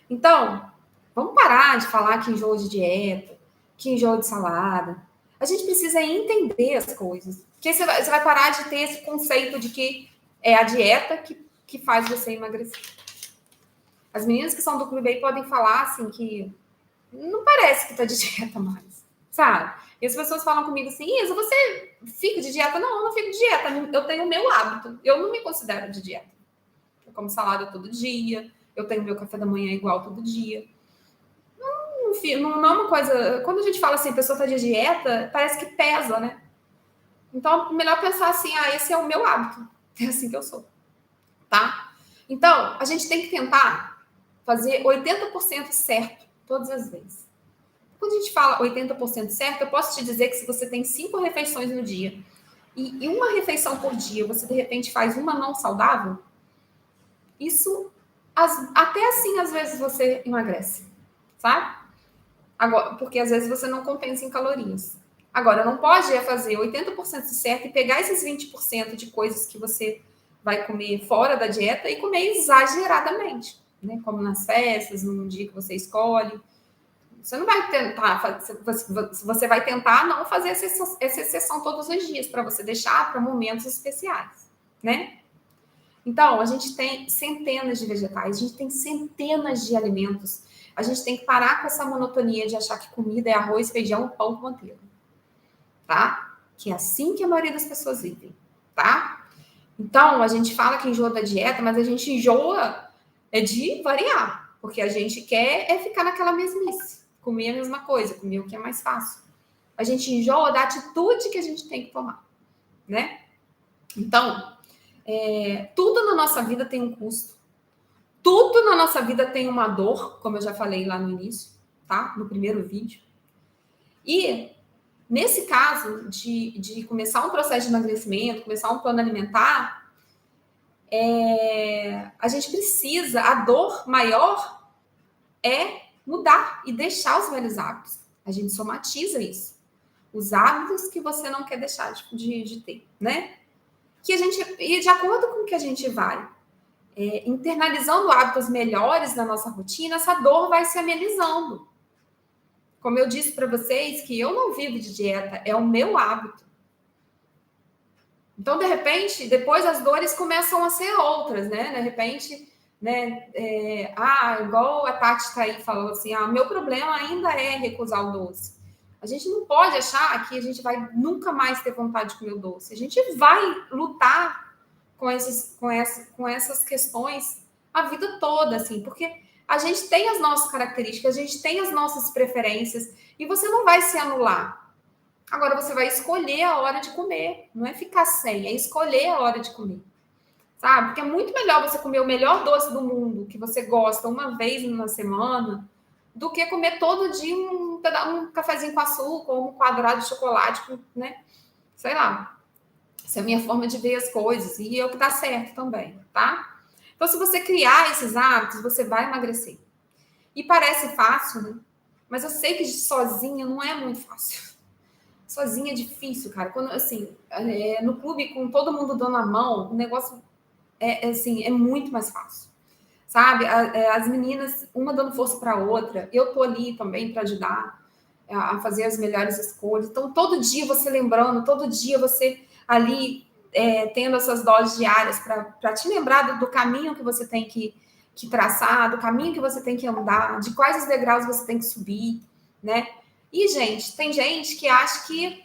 Então, vamos parar de falar que enjoo de dieta, que enjoo de salada. A gente precisa entender as coisas. Porque você vai parar de ter esse conceito de que é a dieta que faz você emagrecer. As meninas que são do clube aí podem falar assim que não parece que tá de dieta mais, sabe? E as pessoas falam comigo assim, Isa, você fica de dieta? Não, eu não fico de dieta. Eu tenho o meu hábito. Eu não me considero de dieta. Eu como salada todo dia, eu tenho meu café da manhã igual todo dia. Não é uma coisa... Quando a gente fala assim, a pessoa está de dieta, parece que pesa, né? Então, melhor pensar assim, esse é o meu hábito. É assim que eu sou, tá? Então, a gente tem que tentar fazer 80% certo todas as vezes. Quando a gente fala 80% certo, eu posso te dizer que se você tem 5 refeições no dia e uma refeição por dia, você de repente faz uma não saudável, isso até assim às vezes você emagrece, sabe? Agora, porque às vezes você não compensa em calorias. Agora, não pode fazer 80% certo e pegar esses 20% de coisas que você vai comer fora da dieta e comer exageradamente, né? Como nas festas, num dia que você escolhe. Você não vai tentar, você vai tentar não fazer essa exceção todos os dias, para você deixar para momentos especiais, né? Então, a gente tem centenas de vegetais, a gente tem centenas de alimentos. A gente tem que parar com essa monotonia de achar que comida é arroz, feijão, pão com manteiga, tá? Que é assim que a maioria das pessoas vivem, tá? Então, a gente fala que enjoa da dieta, mas a gente enjoa de variar, porque a gente quer ficar naquela mesmice, comer a mesma coisa, comer o que é mais fácil. A gente enjoa da atitude que a gente tem que tomar, né? Então, tudo na nossa vida tem um custo. Tudo na nossa vida tem uma dor, como eu já falei lá no início, tá? No primeiro vídeo. E, nesse caso de começar um processo de emagrecimento, começar um plano alimentar, a gente precisa, a dor maior é mudar e deixar os velhos hábitos. A gente somatiza isso. Os hábitos que você não quer deixar de ter, né? Que a gente, e de acordo com o que a gente vai internalizando hábitos melhores na nossa rotina, essa dor vai se amenizando. Como eu disse para vocês, que eu não vivo de dieta, é o meu hábito. Então, de repente, depois as dores começam a ser outras, né? De repente, né? Igual a Tati está aí falando assim, meu problema ainda é recusar o doce. A gente não pode achar que a gente vai nunca mais ter vontade de comer o doce. A gente vai lutar com essas questões a vida toda, assim, porque a gente tem as nossas características, a gente tem as nossas preferências, e você não vai se anular. Agora você vai escolher a hora de comer, não é ficar sem, é escolher a hora de comer, sabe? Porque é muito melhor você comer o melhor doce do mundo, que você gosta, uma vez na semana, do que comer todo dia um cafezinho com açúcar, ou um quadrado de chocolate, né? Sei lá. Essa é a minha forma de ver as coisas. E é o que tá certo também, tá? Então, se você criar esses hábitos, você vai emagrecer. E parece fácil, né? Mas eu sei que sozinha não é muito fácil. Sozinha é difícil, cara. Quando, assim, no clube, com todo mundo dando a mão, o negócio assim, é muito mais fácil. Sabe? As meninas, uma dando força para a outra. Eu tô ali também para ajudar a fazer as melhores escolhas. Então, todo dia você lembrando, todo dia você ali tendo essas doses diárias para te lembrar do caminho que você tem que traçar, do caminho que você tem que andar, de quais os degraus você tem que subir, né? E, gente, tem gente que acha que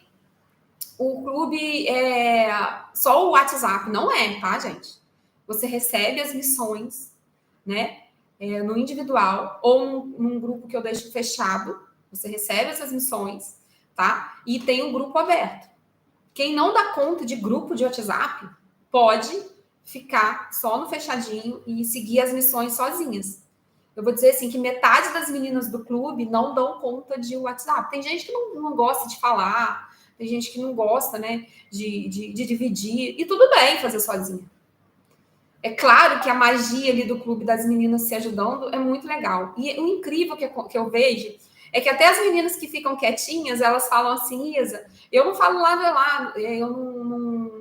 o clube é só o WhatsApp. Não é, tá, gente? Você recebe as missões, né? No individual ou num grupo que eu deixo fechado. Você recebe essas missões, tá? E tem um grupo aberto. Quem não dá conta de grupo de WhatsApp pode ficar só no fechadinho e seguir as missões sozinhas. Eu vou dizer assim que metade das meninas do clube não dão conta de WhatsApp. Tem gente que não gosta de falar, tem gente que não gosta, né, de dividir, e tudo bem fazer sozinha. É claro que a magia ali do clube das meninas se ajudando é muito legal. E o incrível que eu vejo é que até as meninas que ficam quietinhas, elas falam assim, Isa, eu não falo nada lá,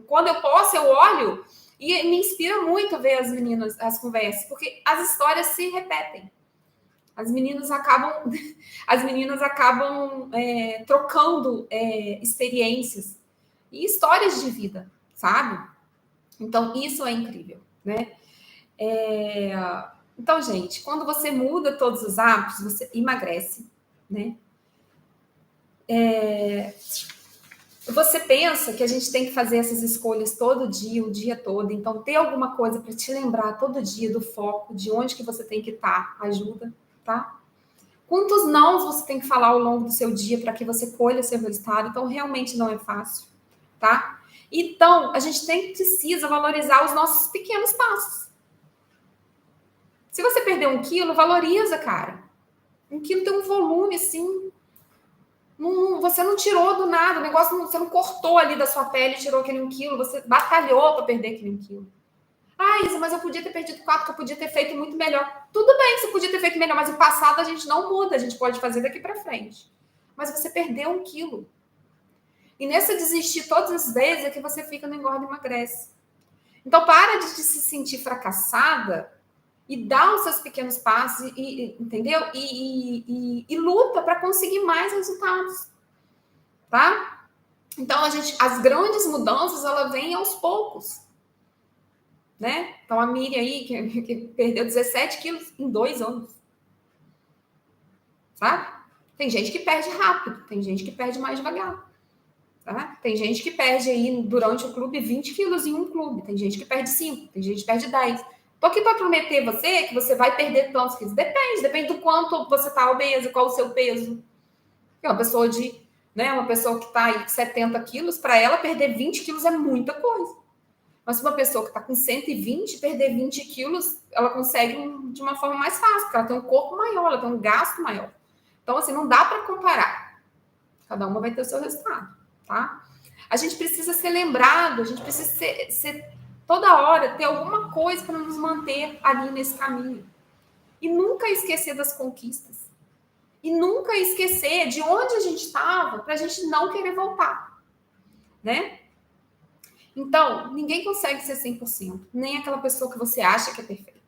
quando eu posso, eu olho, e me inspira muito ver as meninas, as conversas, porque as histórias se repetem. As meninas acabam trocando experiências e histórias de vida, sabe? Então, isso é incrível, né? Então, gente, quando você muda todos os hábitos, você emagrece, né? Você pensa que a gente tem que fazer essas escolhas todo dia, o dia todo, então ter alguma coisa para te lembrar todo dia do foco, de onde que você tem que estar, ajuda, tá? Quantos nãos você tem que falar ao longo do seu dia para que você colha o seu resultado? Então, realmente não é fácil, tá? Então, a gente precisa valorizar os nossos pequenos passos. Se você perder 1 quilo, valoriza, cara. 1 quilo tem um volume, assim. Você não tirou do nada, o negócio você não cortou ali da sua pele e tirou aquele 1 quilo, você batalhou para perder aquele 1 quilo. Ah, Isa, mas eu podia ter perdido 4, que eu podia ter feito muito melhor. Tudo bem, você podia ter feito melhor, mas o passado a gente não muda, a gente pode fazer daqui para frente. Mas você perdeu 1 quilo. E nessa desistir todas as vezes é que você fica no engorda e emagrece. Então, para de se sentir fracassada e dá os seus pequenos passos, entendeu? E luta para conseguir mais resultados, tá? Então, as grandes mudanças, ela vem aos poucos, né? Então, a Miriam aí, que perdeu 17 quilos em 2 anos, sabe? Tem gente que perde rápido, tem gente que perde mais devagar, tá? Tem gente que perde aí, durante o clube, 20 quilos em um clube, tem gente que perde 5, tem gente que perde 10. Tô aqui para prometer você que você vai perder tantos quilos. Depende do quanto você tá obeso, qual o seu peso. Uma pessoa uma pessoa que tá aí 70 quilos, para ela perder 20 quilos é muita coisa. Mas uma pessoa que está com 120, perder 20 quilos, ela consegue de uma forma mais fácil, porque ela tem um corpo maior, ela tem um gasto maior. Então, assim, não dá para comparar. Cada uma vai ter o seu resultado, tá? A gente precisa ser lembrado, a gente precisa ser toda hora ter alguma coisa para nos manter ali nesse caminho. E nunca esquecer das conquistas. E nunca esquecer de onde a gente estava para a gente não querer voltar, né? Então, ninguém consegue ser 100%, nem aquela pessoa que você acha que é perfeita.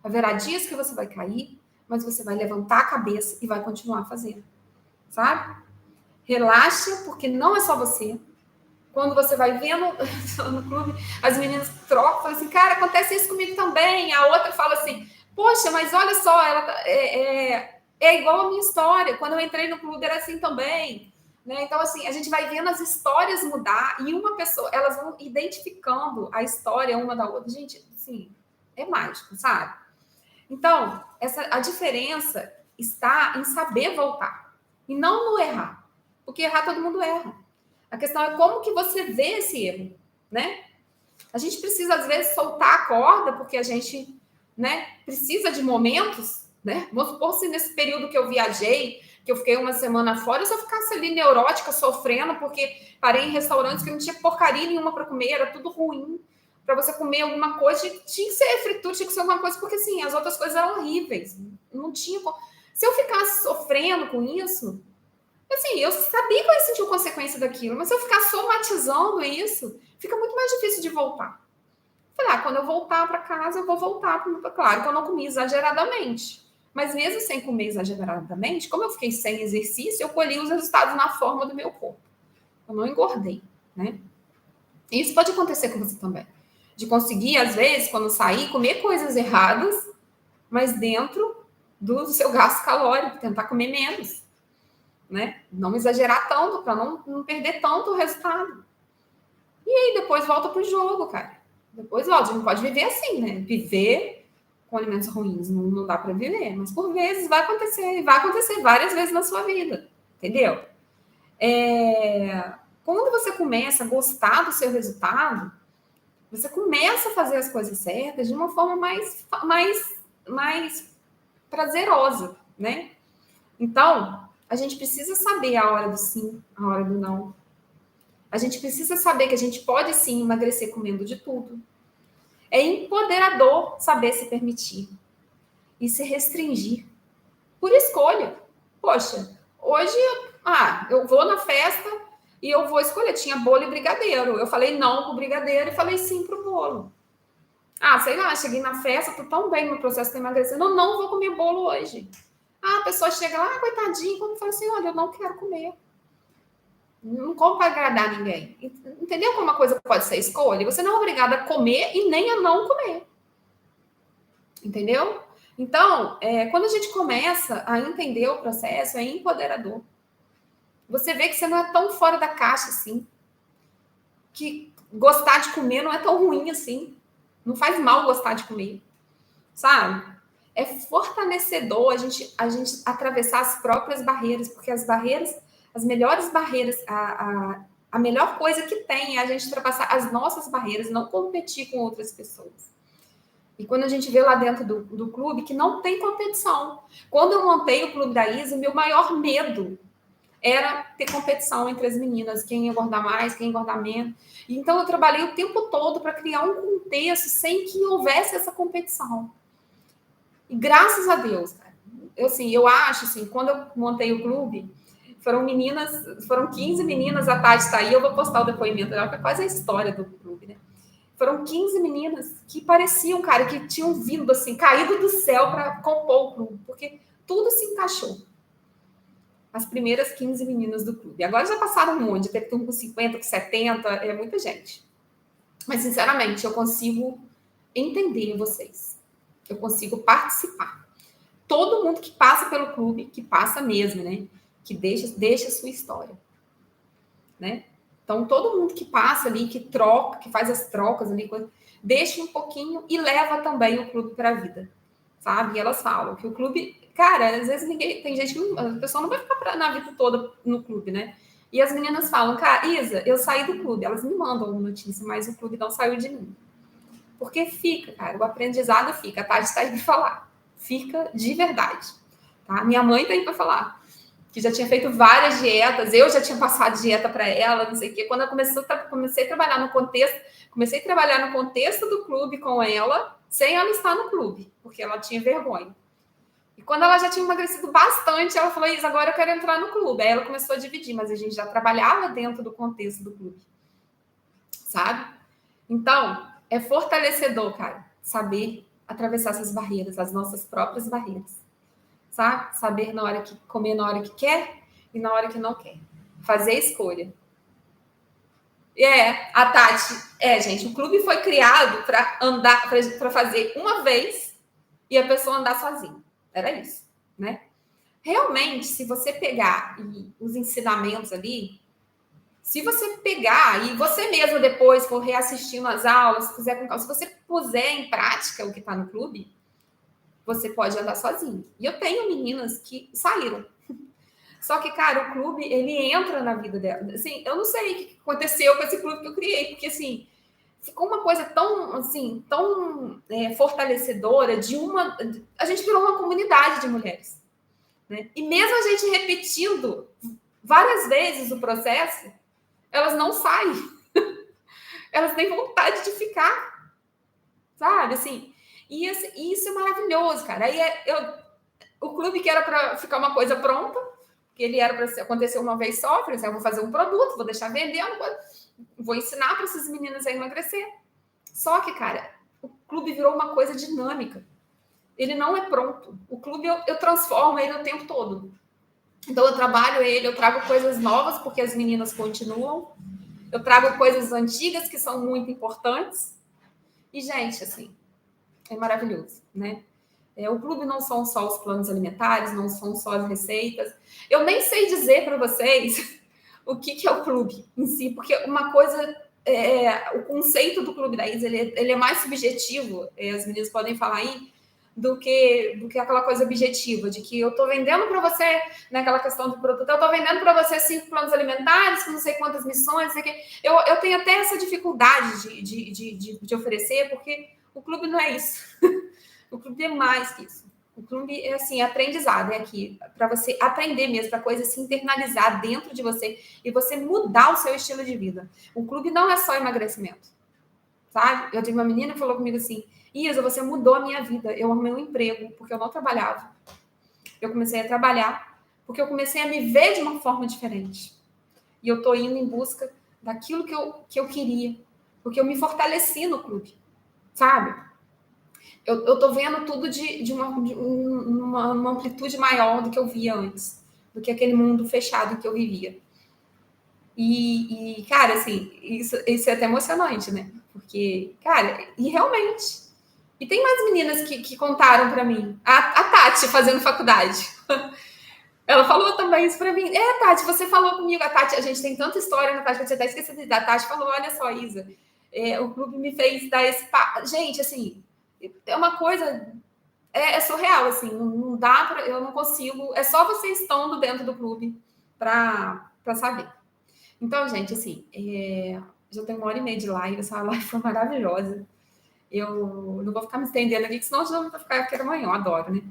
Haverá dias que você vai cair, mas você vai levantar a cabeça e vai continuar fazendo, sabe? Relaxa, porque não é só você. Quando você vai vendo no clube, as meninas trocam, falam assim, cara, acontece isso comigo também. A outra fala assim, poxa, mas olha só, ela é igual a minha história. Quando eu entrei no clube era assim também. Né? Então, assim, a gente vai vendo as histórias mudar e uma pessoa, elas vão identificando a história uma da outra. Gente, assim, é mágico, sabe? Então, a diferença está em saber voltar e não no errar. Porque errar todo mundo erra. A questão é como que você vê esse erro, né? A gente precisa, às vezes, soltar a corda, porque a gente, né, precisa de momentos, né? Vamos supor se nesse período que eu viajei, que eu fiquei uma semana fora, se eu ficasse ali neurótica, sofrendo, porque parei em restaurantes que não tinha porcaria nenhuma para comer, era tudo ruim. Para você comer alguma coisa, tinha que ser fritura, tinha que ser alguma coisa, porque assim, as outras coisas eram horríveis. Não tinha. Se eu ficasse sofrendo com isso, assim, eu sabia que eu ia sentir consequência daquilo, mas se eu ficar somatizando isso, fica muito mais difícil de voltar. Falei, quando eu voltar para casa, eu vou voltar para. Claro que eu não comi exageradamente. Mas mesmo sem comer exageradamente, como eu fiquei sem exercício, eu colhi os resultados na forma do meu corpo. Eu não engordei, né? E isso pode acontecer com você também. De conseguir, às vezes, quando sair, comer coisas erradas, mas dentro do seu gasto calórico, tentar comer menos, né? Não exagerar tanto, para não perder tanto o resultado. E aí depois volta pro jogo, cara. Depois volta. A gente não pode viver assim, né? Viver com alimentos ruins não dá para viver. Mas por vezes vai acontecer. E vai acontecer várias vezes na sua vida. Entendeu? Quando você começa a gostar do seu resultado, você começa a fazer as coisas certas de uma forma mais prazerosa, né? Então, a gente precisa saber a hora do sim, a hora do não. A gente precisa saber que a gente pode sim emagrecer comendo de tudo. É empoderador saber se permitir e se restringir por escolha. Poxa, hoje eu vou na festa e eu vou escolher. Tinha bolo e brigadeiro. Eu falei não pro brigadeiro e falei sim pro bolo. Sei lá, cheguei na festa, tô tão bem no processo de emagrecer. Não vou comer bolo hoje. A pessoa chega lá, coitadinho, como fala assim, olha, eu não quero comer. Não como para agradar ninguém. Entendeu como uma coisa pode ser escolha? Você não é obrigada a comer e nem a não comer. Entendeu? Então, quando a gente começa a entender o processo, é empoderador. Você vê que você não é tão fora da caixa assim. que gostar de comer não é tão ruim assim. Não faz mal gostar de comer, sabe? É fortalecedor a gente atravessar as próprias barreiras, porque as melhores barreiras, a melhor coisa que tem é a gente ultrapassar as nossas barreiras, não competir com outras pessoas. E quando a gente vê lá dentro do clube que não tem competição. Quando eu montei o Clube da Isa, meu maior medo era ter competição entre as meninas, quem ia engordar mais, quem ia engordar menos. Então eu trabalhei o tempo todo para criar um contexto sem que houvesse essa competição. E graças a Deus, cara, eu acho assim, quando eu montei o clube, foram 15 meninas, a Tati está aí, eu vou postar o depoimento dela, que é quase a história do clube, né? Foram 15 meninas que pareciam, cara, que tinham vindo assim, caído do céu para compor o clube, porque tudo se encaixou. As primeiras 15 meninas do clube. Agora já passaram um monte, até que estão com 50, com 70, é muita gente. Mas, sinceramente, eu consigo entender vocês. Eu consigo participar. Todo mundo que passa pelo clube, que passa mesmo, né? Que deixa a sua história. Né? Então, todo mundo que passa ali, que troca, que faz as trocas ali, deixa um pouquinho e leva também o clube para a vida. Sabe? E elas falam que o clube... Cara, às vezes tem gente que a pessoa não vai ficar na vida toda no clube, né? E as meninas falam, cara, Isa, eu saí do clube. Elas me mandam uma notícia, mas o clube não saiu de mim. Porque fica, cara, o aprendizado fica. A Tati está aí para falar. Fica de verdade. Tá? Minha mãe está aí para falar. Que já tinha feito várias dietas, eu já tinha passado dieta para ela, não sei o quê. Quando eu comecei a trabalhar no contexto do clube com ela, sem ela estar no clube, porque ela tinha vergonha. E quando ela já tinha emagrecido bastante, ela falou, Isa, agora eu quero entrar no clube. Aí ela começou a dividir, mas a gente já trabalhava dentro do contexto do clube. Sabe? Então, é fortalecedor, cara, saber atravessar essas barreiras, as nossas próprias barreiras. Sabe? Saber na hora que comer na hora que quer e na hora que não quer. Fazer escolha. A Tati, gente, o clube foi criado para andar, para fazer uma vez e a pessoa andar sozinha. Era isso, né? Realmente, se você pegar os ensinamentos ali, se você pegar e você mesmo depois for reassistindo as aulas, se você puser em prática o que está no clube, você pode andar sozinho. E eu tenho meninas que saíram. Só que, cara, o clube, ele entra na vida dela. Assim, eu não sei o que aconteceu com esse clube que eu criei, porque, assim, ficou uma coisa tão, assim, tão fortalecedora a gente virou uma comunidade de mulheres. Né? E mesmo a gente repetindo várias vezes o processo, elas não saem. Elas têm vontade de ficar. Sabe, assim... E isso é maravilhoso, cara. Aí o clube que era para ficar uma coisa pronta, que ele era para acontecer uma vez só, por exemplo, eu vou fazer um produto, vou deixar vendendo, vou ensinar para essas meninas a emagrecer. Só que, cara, o clube virou uma coisa dinâmica. Ele não é pronto. O clube eu transformo ele o tempo todo. Então eu trabalho ele, eu trago coisas novas, porque as meninas continuam. Eu trago coisas antigas que são muito importantes. E, gente, assim, é maravilhoso, né? O clube não são só os planos alimentares, não são só as receitas. Eu nem sei dizer para vocês o que é o clube em si, porque uma coisa... o conceito do Clube da Isa, ele é mais subjetivo, as meninas podem falar aí, do que aquela coisa objetiva, de que eu estou vendendo para você, naquela questão do produto, eu estou vendendo para você 5 planos alimentares, com não sei quantas missões, não sei o quê. Eu tenho até essa dificuldade de oferecer, porque o clube não é isso. O clube é mais que isso. O clube é assim, aprendizado, é aqui para você aprender mesmo, para a coisa se internalizar dentro de você e você mudar o seu estilo de vida. O clube não é só emagrecimento, sabe? Eu tive uma menina que falou comigo assim, Isa, você mudou a minha vida, eu arrumei um emprego porque eu não trabalhava. Eu comecei a trabalhar porque eu comecei a me ver de uma forma diferente. E eu tô indo em busca daquilo que eu queria, porque eu me fortaleci no clube, sabe? Eu tô vendo tudo de uma amplitude maior do que eu via antes, do que aquele mundo fechado que eu vivia. E cara, assim, isso é até emocionante, né? Porque, cara, e realmente. E tem mais meninas que contaram para mim. A Tati fazendo faculdade. Ela falou também isso para mim. É, Tati, você falou comigo. A Tati, a gente tem tanta história, né, Tati, que eu tinha até esquecido da Tati. Falou: olha só, Isa, o clube me fez dar esse. Gente, assim, é uma coisa. É surreal, assim, não dá para. Eu não consigo. É só vocês estando dentro do clube para saber. Então, gente, assim, já tem 1h30 de live. Essa live foi maravilhosa. Eu não vou ficar me estendendo aqui, senão já vai ficar aqui amanhã. Eu adoro, né?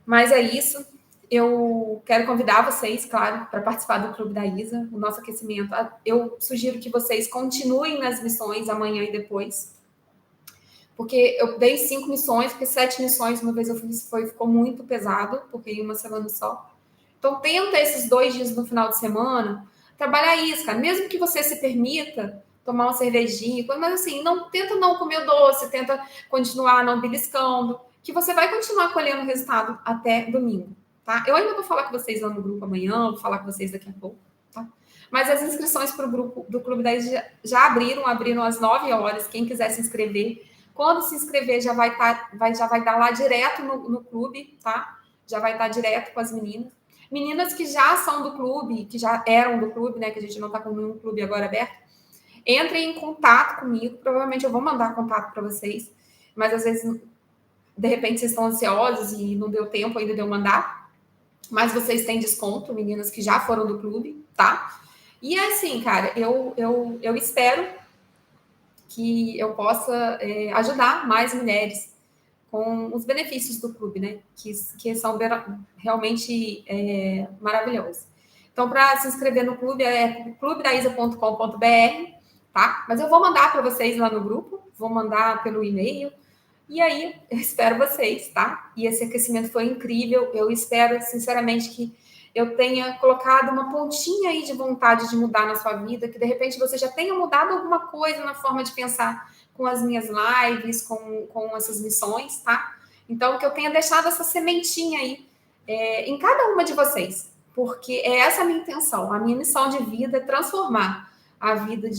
Mas é isso. Eu quero convidar vocês, claro, para participar do Clube da Isa, o nosso aquecimento. Eu sugiro que vocês continuem nas missões amanhã e depois, porque eu dei 5 missões, porque 7 missões, uma vez eu fiz, ficou muito pesado, porque em uma semana só. Então, tenta esses 2 dias no final de semana, trabalhar isso, cara. Mesmo que você se permita tomar uma cervejinha, mas assim, tenta não comer doce, tenta continuar não beliscando, que você vai continuar colhendo resultado até domingo, tá? Eu ainda vou falar com vocês lá no grupo amanhã, vou falar com vocês daqui a pouco, tá? Mas as inscrições para o grupo do Clube 10 já abriram às 9 horas. Quem quiser se inscrever, quando se inscrever, já vai dar lá direto no clube, tá? Já vai estar direto com as meninas. Meninas que já são do clube, que já eram do clube, né? Que a gente não está com nenhum clube agora aberto. Entrem em contato comigo. Provavelmente eu vou mandar contato para vocês. Mas às vezes, de repente, vocês estão ansiosos e não deu tempo ainda de eu mandar. Mas vocês têm desconto, meninas que já foram do clube, tá? E assim, cara, eu espero que eu possa ajudar mais mulheres com os benefícios do clube, né? Que são realmente maravilhosos. Então, para se inscrever no clube é clubedaisa.com.br, tá? Mas eu vou mandar para vocês lá no grupo, vou mandar pelo e-mail. E aí, eu espero vocês, tá? E esse aquecimento foi incrível. Eu espero, sinceramente, que eu tenha colocado uma pontinha aí de vontade de mudar na sua vida, que de repente você já tenha mudado alguma coisa na forma de pensar com as minhas lives, com essas missões, tá? Então, que eu tenha deixado essa sementinha aí em cada uma de vocês, porque é essa a minha intenção. A minha missão de vida é transformar a vida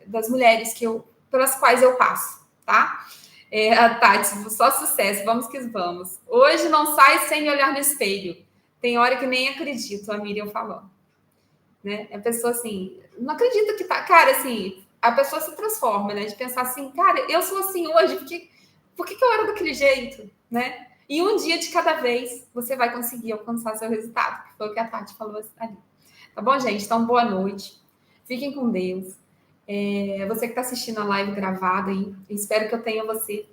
das mulheres pelas quais eu passo, tá? A Tati, só sucesso, vamos que vamos. Hoje não sai sem olhar no espelho. Tem hora que nem acredito, a Miriam falando. Né? A pessoa assim, não acredita que tá. Cara, assim, a pessoa se transforma, né? De pensar assim, cara, eu sou assim hoje, por que eu era daquele jeito, né? E um dia de cada vez você vai conseguir alcançar seu resultado, que foi o que a Tati falou ali. Tá bom, gente? Então, boa noite. Fiquem com Deus. Você que está assistindo a live gravada aí, espero que eu tenha você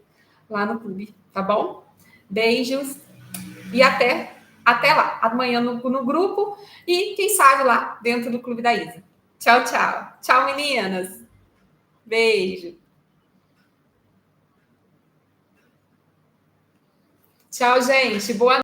lá no clube, tá bom? Beijos e até lá, amanhã no grupo e quem sabe lá dentro do Clube da Isa. Tchau, tchau. Tchau, meninas. Beijo. Tchau, gente. Boa